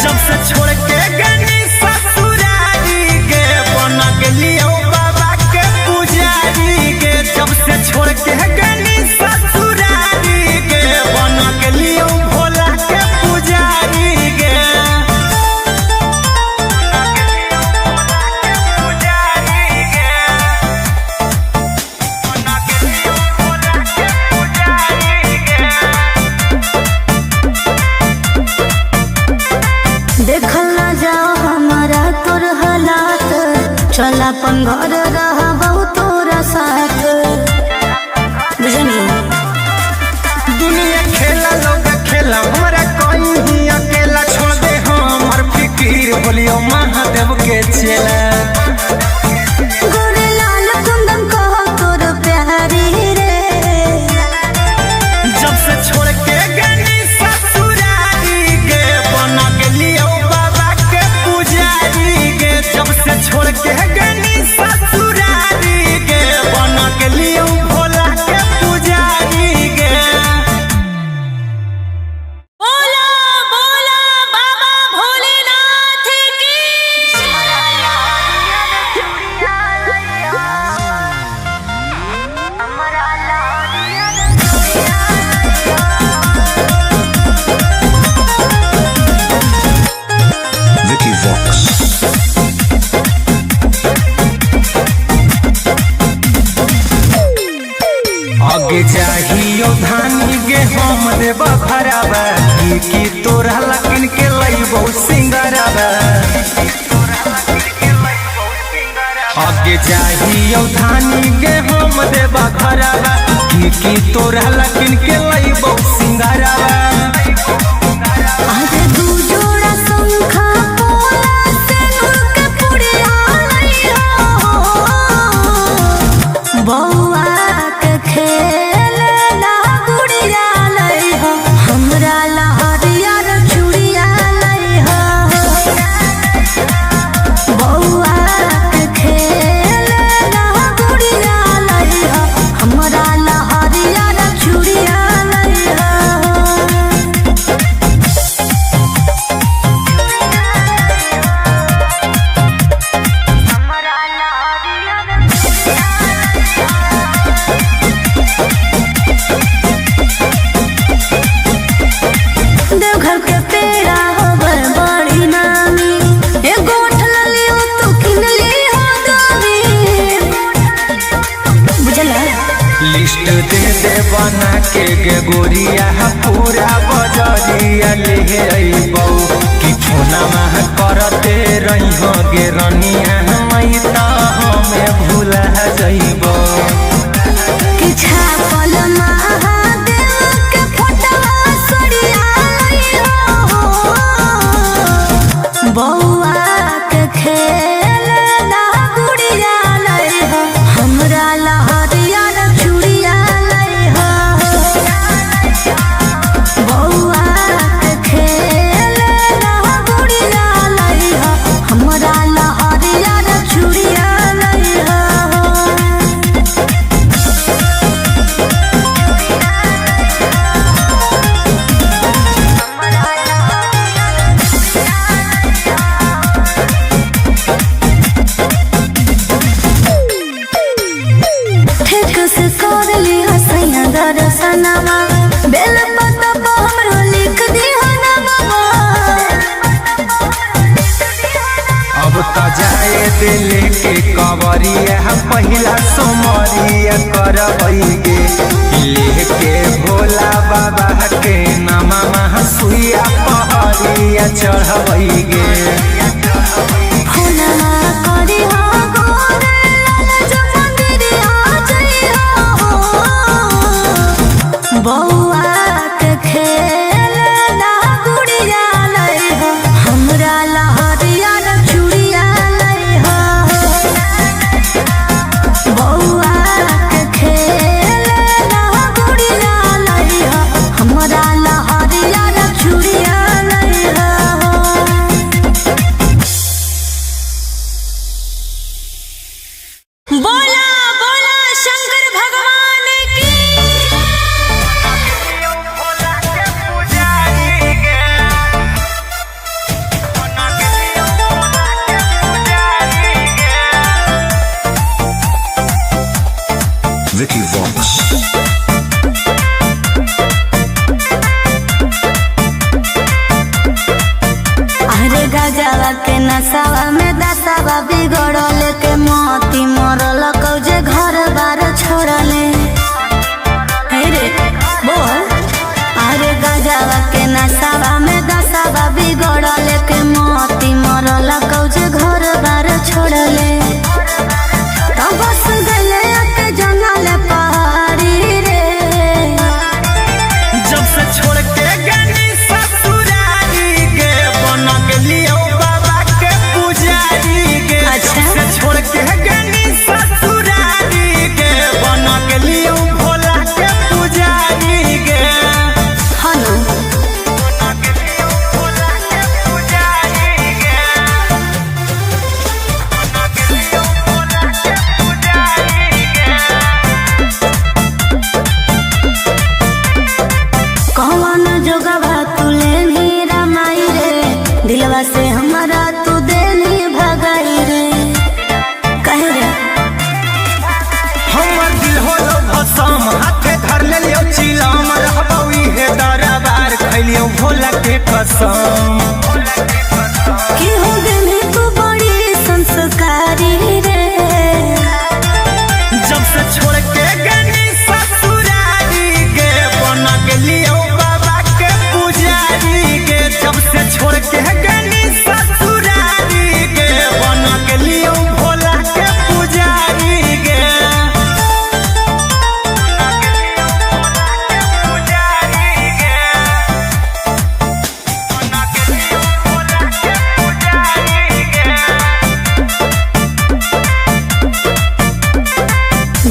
S2: जब से छोड़ के गनी ससुरारी गे बना के लियो बाबा के पुजारी गे। जब से छोड़ के गनी ससुरारी गे बना के लियो भोला के पुजारी गे। बना के लियो भोला के पुजारी गे। बना के लियो भोला के पुजारी गे।
S1: देखल ना जाओ हमारा तोर हालात। चल अपन घर रहबौ तोरा साथ। बुझनी
S2: दुनिया खेला लोग खेला हमारा कोई ही अकेला छोड़ दे हमर फिकीर बोलियो महादेव के चेला।
S1: गोरे लाल कुंदन कहो तोर प्यारी रे।
S2: जब से छोड़ के गनी ससुरारी गे बना के लियो बाबा के पुजारी गे। जब से छोड़ के गनी ससुरारी गे बना के लियो भोला के पुजारी गे।
S1: बोला बोला बाबा भोलेनाथ की।
S3: Vicky Vox.
S2: आगे चाहियो धानी गे हम देबा भराबा की तोरा लकिन के लइबो सिंगाराबा। आगे चाहियो धानी गे हम देबा भराबा की तोरा लकिन के लइबो सिंगाराबा।
S1: आज दू जोड़ा शंखा पोला सिंदूर के पुड़िया लइहो। बौआ के खेलना गुड़िया लइहो। हमरा ला हरियर चूड़िया लइहो। बौआ के खेलना गुड़िया लइहो। हमरा ला हरियर चूड़िया लइहो। देवघर के पेड़ा होवे बड़ी नामी। एगो उठलली हो तू किनली हो दामी। बुझला
S2: लिस्ट दे दे बना के गे गोरिया पूरा बजरिया ले अइबौ कि फोना मह करते रहिहो गे रनिया मई त हमें भूला जइबौ।
S1: कि छापल महादेव के फोटवा सड़िया लइहो। बौआ के खेलना गुड़िया लइहो। हमरा ला हरियर चूड़िया लइहो। बौआ के खेलना गुड़िया लइहो।
S2: तो जाए दिल के कवरिया पहिला सोमरिया करबैगे लेके भोला बाबा के नामा सुइया पहरिया चढ़बैगे।
S1: बउआ के खेल ना गुड़िया लई हो हमरा लहरिया न चूड़िया लई हो। बउआ के खेल ना गुड़िया लई हो हमरा लहरिया न चूड़िया लई हो। बोला बोला शंकर भगवान की।
S3: Vicky Vox.
S1: अरे गजवा के नसावा में दसावा बिगड़ल के मोती मरल कौजे घर बार छोड़ले। हे रे बोल। अरे गजवा के नसावा में दसावा बिगड़ल के मोती मरल कौजे घर बार छोड़ले। तो बस गले के जंगल पहाड़ी रे।
S2: जब से छोड़ के गनी ससुरारी के बन गेलियो बाबा के पुजारी के।
S1: अच्छा।
S2: जब से छोड़ के गनी ससुरारी के बन गेलियो भोला के पुजारी के।
S1: हनु
S2: बन गेलियो भोला के पुजारी के। बन गेलियो भोला के पुजारी के।
S1: कौन जोगवा तुले नी रमाई रे दिलवा से हमारा तू देनी भगाई रे। कहे रे
S2: हमर दिल होलो भसम हाथे धर लेलियो चिलम रहबौ इहे दरबार खैलियो भोला के कसम।
S1: कि हो गनी तू बड़ी संस्कारी रे।
S2: जब से छोड़ के गनी ससुरारी के बन गेलियो बाबा के पुजारी के। जब से छोड़ के गनी ससुरारी के बन गेलियो भोला के पुजारी के।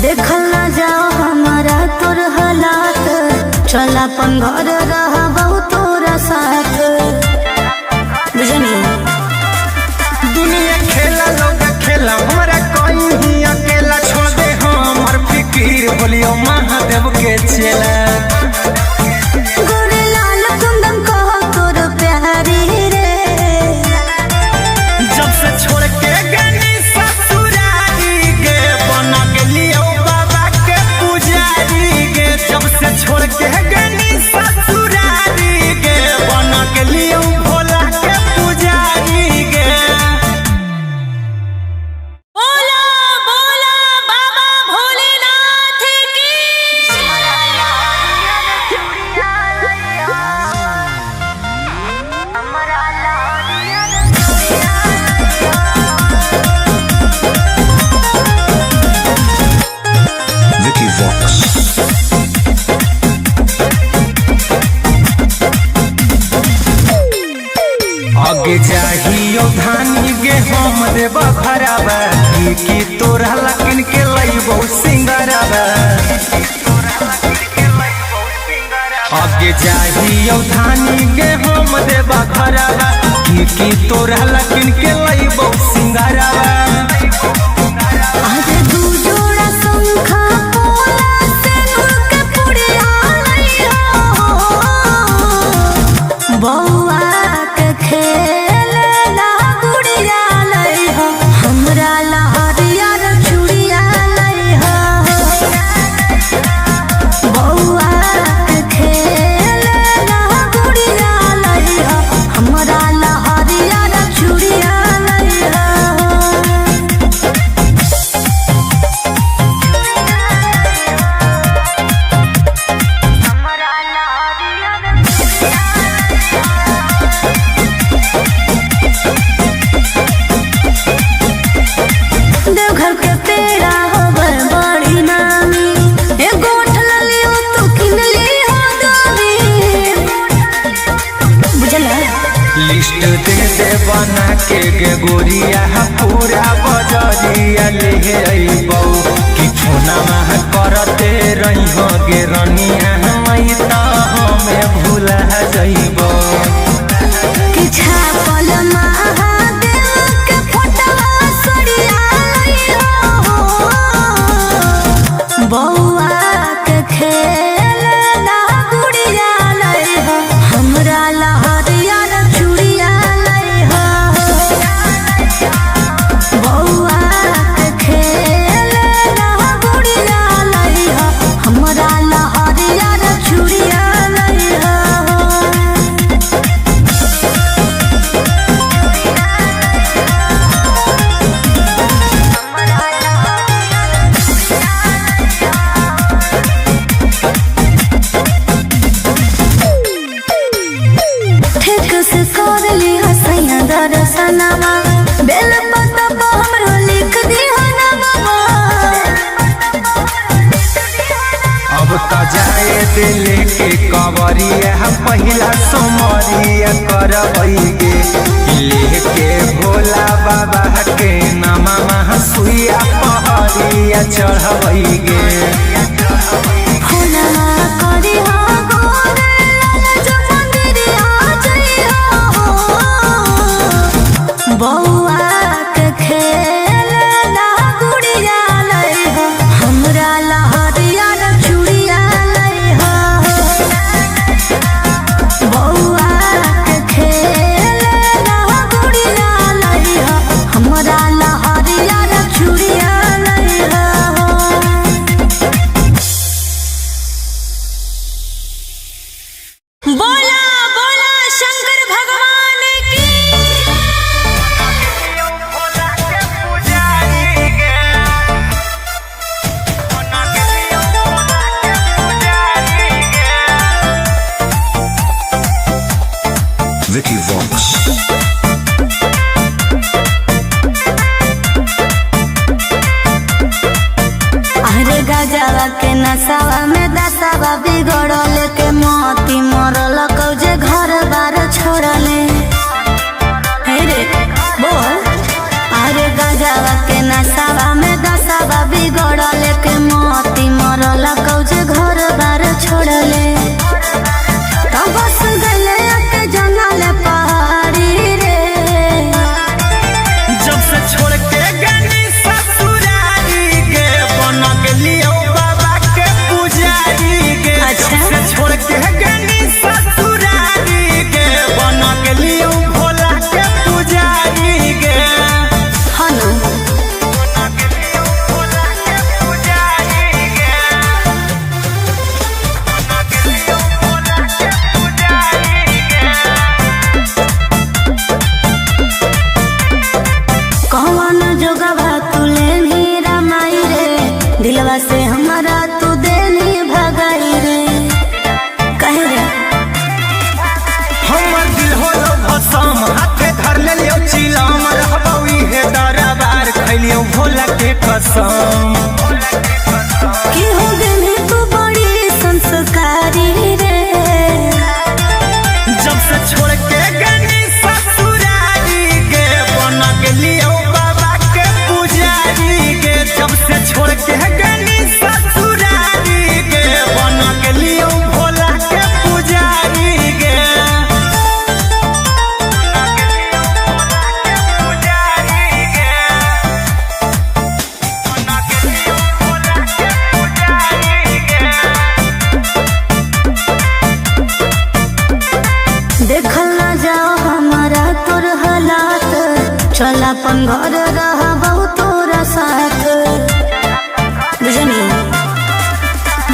S1: देखल ना जाओ हमारा तोर हालात चल अपन घर रहबौ तोरा साथ। बुझनी
S2: दुनिया खेला लोग खेला हमरा कहीं अकेला छोड़ दे हमर फिकीर बोलियो महादेव के चेला।
S1: गोरे लाल कुंदन कहो तोर प्यारी रे।
S2: जब से छोड़ के गनी ससुरारी के बन गेलियो बाबा के पुजारी के। जब से छोड़ के गनी ससुरारी के बन गेलियो भोला के पुजारी के।
S1: बोला बोला बाबा भोलेनाथ की।
S3: Vicky Vox.
S2: आगे जाहियो धानी गे हम देब भराबा की तोरा लकिन के लइबो सिंगराबा। आगे जाहियो धानी गे हम देब भराबा की तोरा लकिन के लइबो सिंगराबा।
S1: आज दू जोड़ा शंखा पोला से नूर के पुड़िया लई हो। बउआ के खेल ना गुड़िया लई हो हमरा लहरिया न चूड़िया लई हो। बउआ के खेल ना गुड़िया लई हो हमरा लहरिया न चूड़िया लई हो।
S2: कैसे बना के गे गोरिया पूरा बजरिया ले अइबौ कि फोनमा करते रही गे रनिया मई त हमें भूला जइबौ
S1: कि छापल महादेव के फोटवा सरिया लइहो बौआ के खेल ना गुड़िया लइहो हमरा लहरिया न चूड़िया लइहो बौआ के खेल ना गुड़िया लइहो हमरा लहरिया न चूड़िया लइहो ठीक से कर ली हसैया दर्शनमा बेल पत्ता पर हमरो लिख दी हनमा
S2: अब त जाए दिल के कवरिया पहिला सोमरिया करबैगे लेके भोला बाबा के नामा सुइया पहरिया चढ़बैगे
S1: फुलवा करी हो गोरे लाल जो मंदिरिया जइहो बौआ के खेल ना गुड़िया लइहो हमरा लहरिया न चूड़िया लइहो बौआ के खेल ना गुड़िया लइहो हमरा लहरिया न चूड़िया लइहो बोला बोला शंकर भगवान की
S3: Vicky Vox.
S1: अरे गजवा के नसावा में दसावा बिगड़ल के मोती मरल कौजे घर बार छोड़ले हे रे बोल अरे गजवा के नसावा में दसावा बिगड़ल के मोती मरल कौजे घर बार छोड़ले तो बस गले के जंगल पहाड़ी रे
S2: जब से छोड़ के गनी ससुरारी गे बन गेलियो बाबा के पुजारी गे
S1: अच्छा।
S2: जब से छोड़ के गनी ससुरारी गे बन गेलियो भोला के पुजारी गे
S1: हनु
S2: बन गेलियो भोला के पुजारी गे बन गेलियो भोला के पुजारी गे
S1: कौन जोगवा तू लेनी रमाई रे दिलवा से हमारा तू देनी भगाई रे कहे रे
S2: हमर दिल होलो भसम हाथे धर लेलियो चिलम रहबौ इहे दरबार खैलियो भोला के कसम
S1: कि हो गई तू बड़ी संस्कारी रे
S2: जब से छोड़ के गनी ससुरारी गे बन गेलियो बाबा के पुजारी गे जब से छोड़ के गनी ससुरारी गे बन गेलियो भोला के पुजारी गे पुजारी गे बन गेलियो भोला के पुजारी गे
S1: देखल ना जाओ हमारा तोर हालात चल अपन घर रहबौ तोरा साथ बुझनी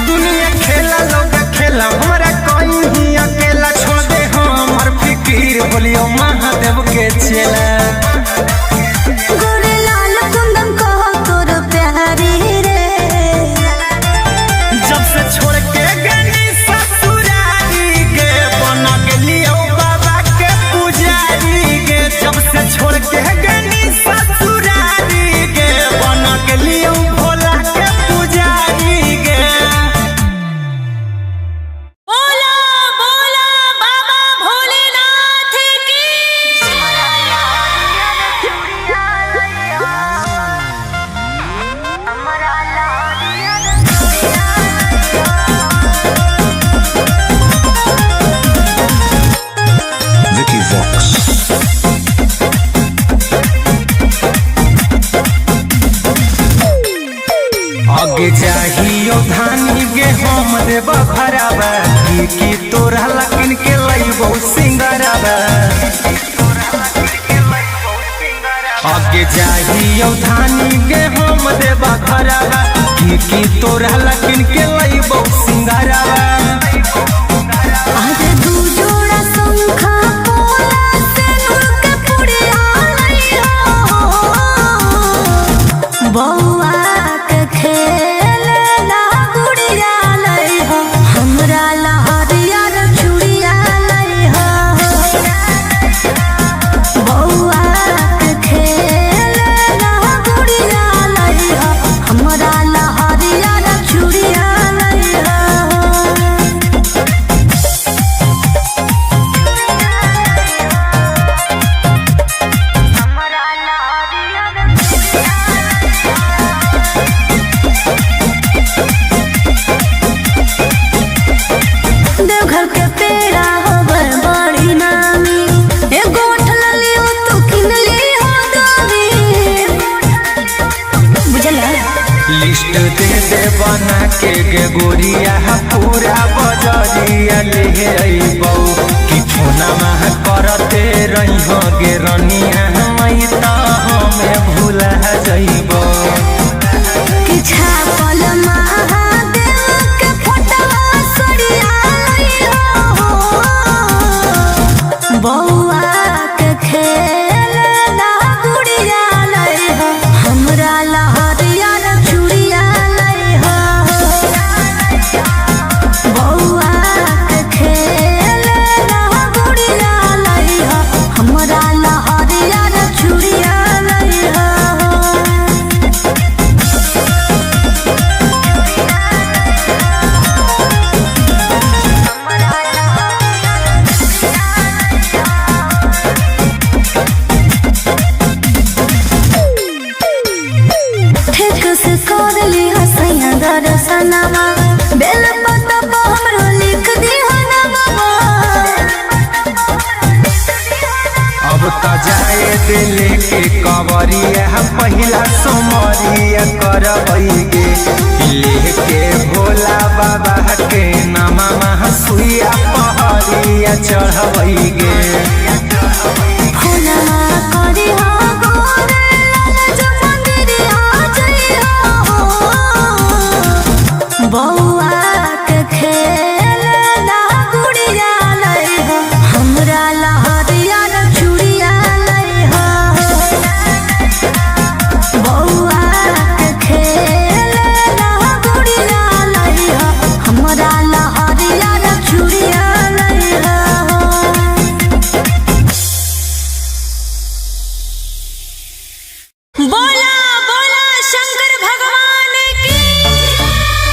S2: दुनिया खेला लोग खेला हमरा कोई ही अकेला छोड़ दे हमर फिकीर बोलियो महादेव के चेला
S1: गोरे लाल कुंदन कहो तोर प्यारी रे
S2: जब से छोड़ के गनी ससुरारी गे बन गेलियो बाबा के पुजारी गे जब से छोड़ के गनी ससुरारी गे बन गेलियो भोला के पुजारी गे
S1: बोला बोला बाबा भोलेनाथ की
S2: लागे जाहियो धानी के हम देबा घरवा की तोरा लकिन के लइबो सिंगारवा
S1: आज दू जोड़ा शंखा पोला से के पुड़िया लइहो बौआ के खेलना गुड़िया लइहो हमरा लहरिया चूड़िया लइहो बौआ के खेलना गुड़िया लइहो हमरा लहरिया चूड़िया लइहो देवघर के पेड़ा होवे बड़ी नामी एगो उठल लियो तू किन ली हो दामी बुझला
S2: लिस्ट दे बना के गे गोरिया पूरा बजरिया ले अइबौ कि फोना मह करते रहिहो गे रनिया मई त हमें भूला जइबौ
S1: कि छापल महादेव के फोटवा सड़िया लइहो बौआ के खेलना गुड़िया लइहो हमरा लहरिया चूड़िया लइहो बौआ के खेलना गुड़िया लइहो हमरा लहरिया चूड़िया लइहो ठीक से कर ली हसैया दर्शनमा बेल पत्ता पर हमरो लिख दिहो नमवा
S2: अब त जाए दिले के कवरिया पहिला सोमरिया करबै गे लेके भोला बाबा के नामा सुइया पहरिया चढ़बै गे
S1: फुलवा करी हो गोरे लाल जो मंदिरिया जइहो बौआ के खेलना गुड़िया लइहो हमरा लहरिया चूड़िया लइहो बौआ के खेलना गुड़िया लइहो हमरा लहरिया चूड़िया लइहो बोला बोला शंकर भगवान की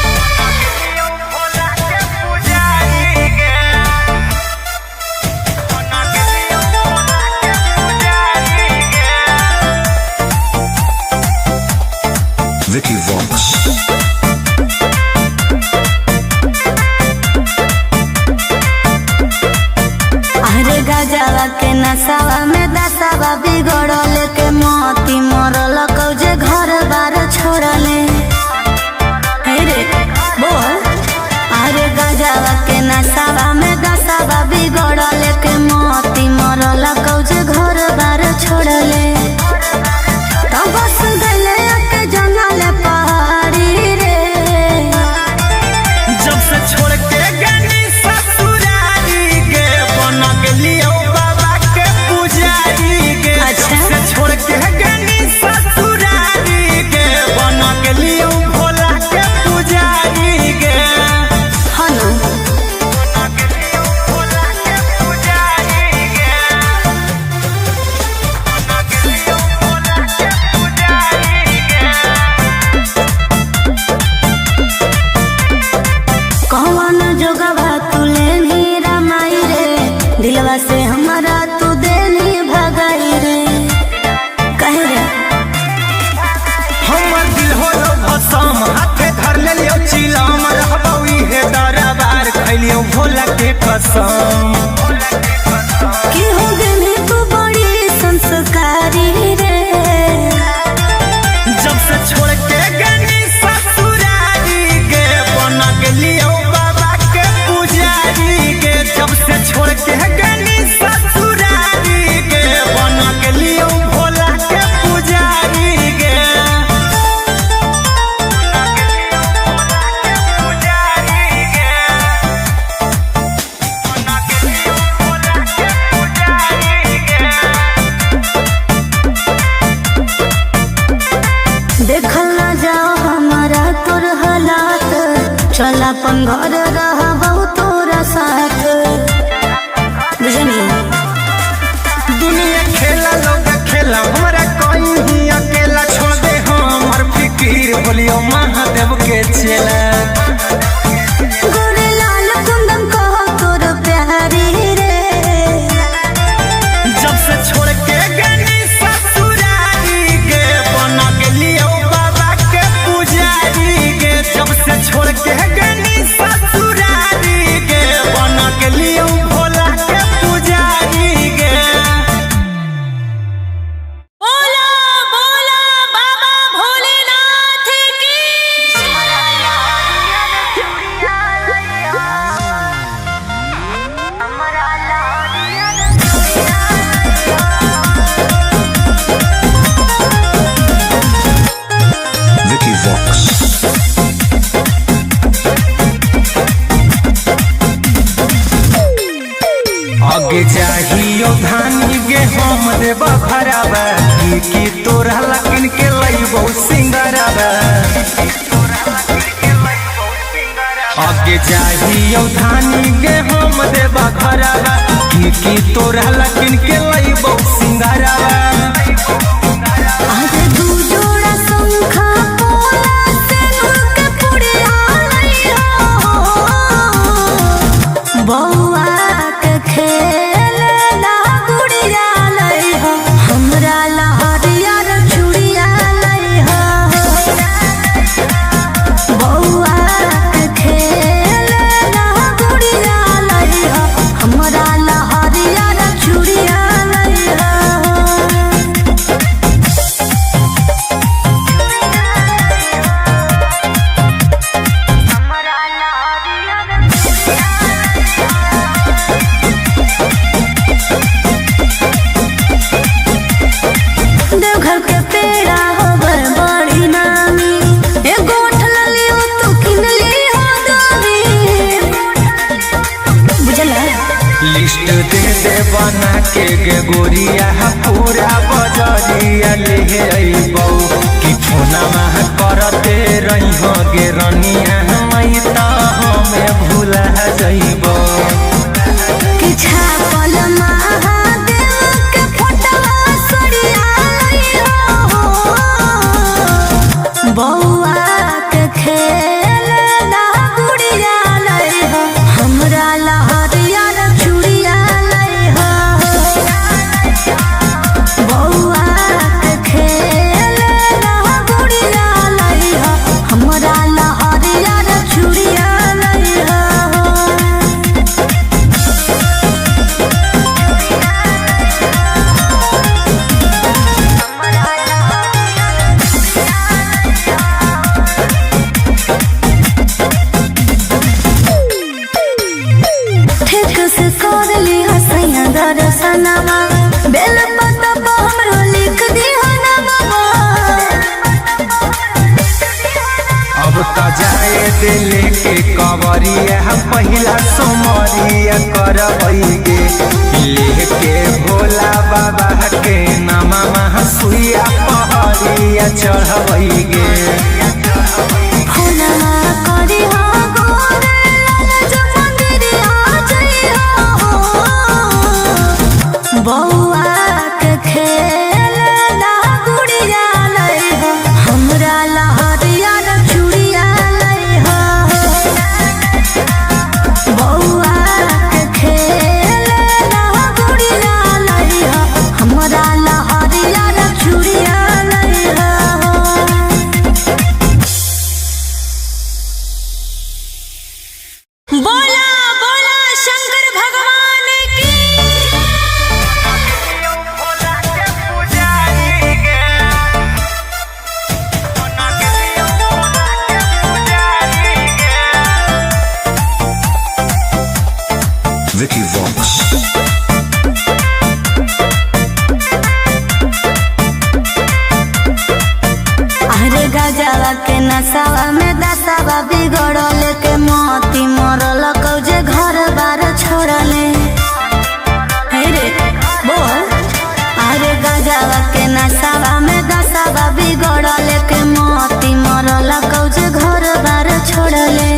S3: Vicky Vox.
S1: अरे गजवा के नसावा में दसावा बिगड़ल के मोती मरल कौजे घर बार छोड़ले हे रे बोल अरे गजवा के नसावा में दसावा बिगड़ल के मोती मरल कौजे घर बार छोड़ले तब बस गले के जंगल पहाड़ी रे
S2: जब से छोड़ के गनी ससुरारी गे बना के लियो बाबा के पुजारी गे
S1: अच्छा।
S2: जब से छोड़ के गनी ससुरारी गे बना के लियो भोला के पुजारी गे
S1: हनु
S2: बना के लियो भोला के पुजारी गे बना के लियो भोला के पुजारी गे
S1: कौन जोगवा तुले नीरा माई रे दिलवा से हमारा तू देनी भगाई रे कहे रे
S2: हमर दिल होलो भसम हाथे धर ले लियो चिलम रहबौ इहे दरबार खैलियो भोला के कसम
S1: की हो गनी तू बड़ी संस्कारी रे
S2: जब से छोड़ के गनी ससुरारी गे बना के लियो बाबा के पुजारी गे जब से छोड़ के गनी ससुरारी गे बना के लियो भोला के पुजारी
S1: अपन घर रहबहु तोरा साथ। बुझनी
S2: दुनिया खेला लोग खेला हमारा कोई ही अकेला छोड़ दे हमर फिकीर बोलियो महादेव के चेला।
S1: गोरे लाल कुंदन कहो तोर प्यारी रे,
S2: जब से छोड़ के गनी ससुरारी गे बना गेलियो बाबा के पुजारी गे। जब से छोड़ के गनी ससुरारी गे बना गेलियो भोला के पुजारी गे।
S1: बोला बोला बाबा भोलेनाथ की।
S3: Vicky Vox.
S2: आगे चाहियो धानी गे हम देबा भरावा की तोरा लकिन के लइबो सिंगरावा। आगे चाहियो धानी गे हम देबा भरावा की तोरा लकिन के लइबो सिंगरावा।
S1: आज दू जोड़ा शंखा पोला सिंदूर के पुड़िया लइहो। बौआ के खेलना गुड़िया लइहो, हमरा ला हरियर चूड़िया लइहो। बौआ के खेलना गुड़िया लइहो, हमरा ला हरियर चूड़िया लइहो। देवघर के पेड़ा होबर बड़ी नामी, एगो ठलली हो तू किनली हो दामी। बुझला
S2: लिस्ट दे दे बना के गे गोरिया पूरा बजरिया ले अइबौ कि फोनमा करते रहिहो गे रनिया मई त हमें भूला जइबौ।
S1: कि छापल महादेव के फोटवा सड़िया लइहो। बौआ के खेलना गुड़िया लइहो, हमरा ला हरियर चूड़िया लइहो। बौआ के खेलना गुड़िया लइहो, हमरा ला हरियर चूड़िया लइहो। ठीक से कर ली हसैया दर्शनमा, बेल पत्ता पर हमरो लिख दी नामा।
S2: अब त जाए दिल के कवरिया पहिला सोमरिया करबै गे लेके भोला बाबा के नामा सुइया पहरिया चढ़बै गे।
S1: फोनमा करी हो गोरे लाल जो मंदिरिया जइहो। बौआ के खेलना गुड़िया लइहो, हमरा ला हरियर चूड़िया लइहो। बौआ के खेलना गुड़िया लइहो, हमरा ला हरियर चूड़िया लइहो। बोला बोला शंकर भगवान की।
S3: Vicky Vox.
S1: अरे गजवा के नसावा में दसावा बिगड़ल के मोती मरल कौजे घर बार छोड़ले। हे रे बोल, अरे गजवा के नसावा में दसावा बिगड़ल के मोती मरल कौजे घर बार छोड़ले।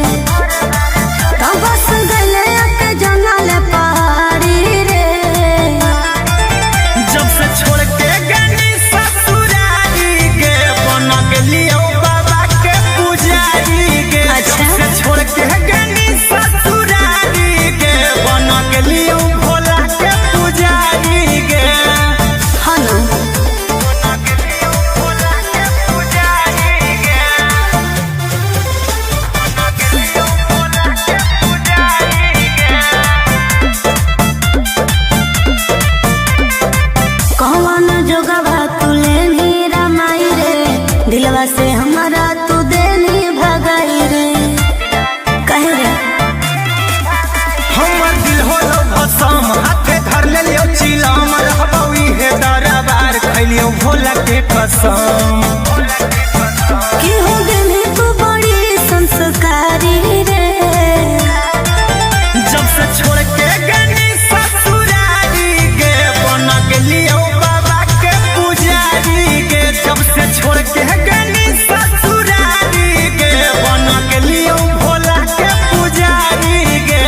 S2: भोला के कसम।
S1: कि हो गई तू बड़ी संस्कारी रे,
S2: जब से छोड़ के गनी ससुरारी गे बन गेलियो बाबा के पुजारी गे। जब से छोड़ के गनी ससुरारी गे बन गेलियो भोला के पुजारी गे।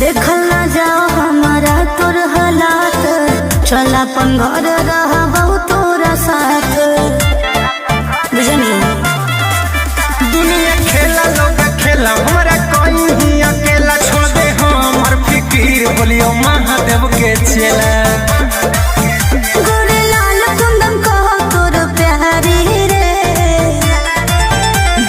S1: देखल ना जाओ हमारा तोर हालात, चल अपन घर रहबो तोरा साथ। बुझनी
S2: दुनिया खेला लोग खेला हमरा कहीं अकेला छोड़ दे हमर फिकीर बोलियो महादेव के चेला।
S1: गोरे लाल कुंदन कहो तोर प्यारी रे,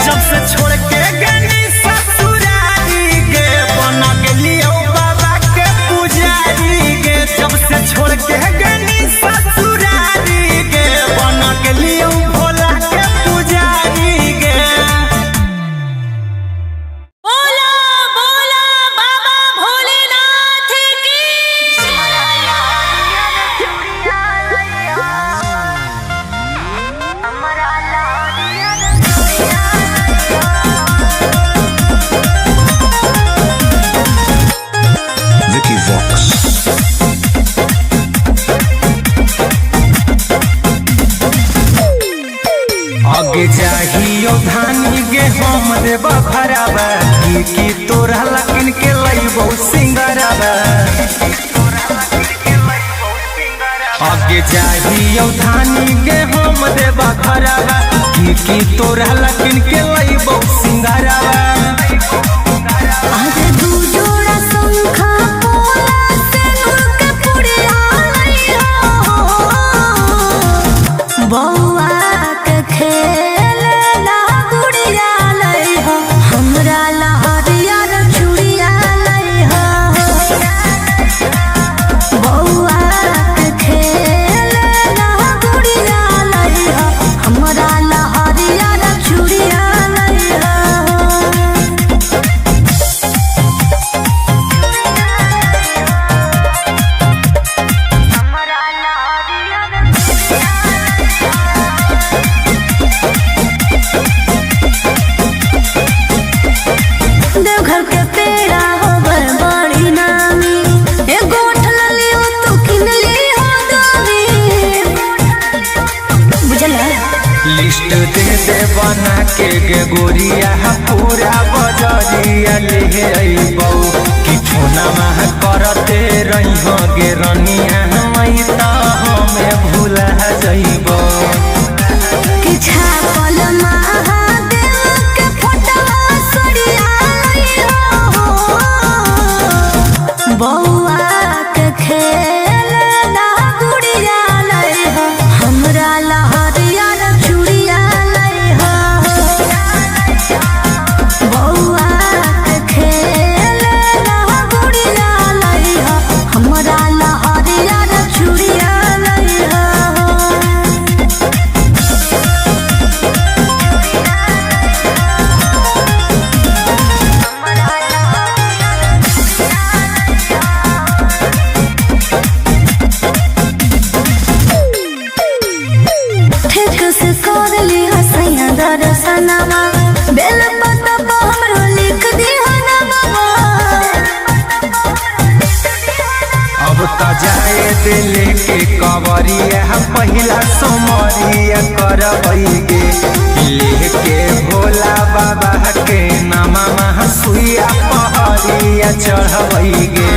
S2: जब से छोड़ के गनी ससुरारी गे बन गेलियो बाबा के पुजारी गे। जब से छोड़ के गनी ससुरारी गे बन गेलियो भोला के पुजारी गे।
S1: बोला बोला बाबा भोलेनाथ की
S3: Vicky Vox.
S2: आगे जाहियो धानी गे हम देबा भराबा की तोरा लकिन के लइबो सिंगराबा। आगे जाहियो धानी गे हम देबा भराबा की तोरा लकिन के लइबो सिंगराबा।
S1: आज दू जोड़ा शंखा पोला से उनके पुड़िया लइहो, बौआ के खेलना गुड़िया लइहो, हमरा लहरिया रे चूड़िया लइहो। बौआ के खेलना गुड़िया लइहो, हमरा लहरिया रे चूड़िया लइहो। देवघर के पेड़ा होबर बड़ी नामी, एगो उठल लियो तू किन लियो दामी। बुझला
S2: लिस्ट दे दे बना के गे गोरिया पूरा बजरिया ले अइबौ कि फोना मह करते रहिहो गे रनिया मई त हमें भूला जइबौ।
S1: कि छापल महादेव के फोटवा सड़िया लइहो, बौआ के खेलना गुड़िया लइहो, हमरा लहरिया रे चूड़िया लइहो। बौआ के खेलना गुड़िया लइहो, हमरा लहरिया रे चूड़िया लइहो। ठीक से कर ली हसैया दर्शनमा, बेल पत्ता पर हमरो लिख दिहा नामा।
S2: अब त जाए दिले के कवरिया पहिला सोमरिया करबै गे लेके भोला बाबा के नामा सुइया पहरिया चढ़बै गे।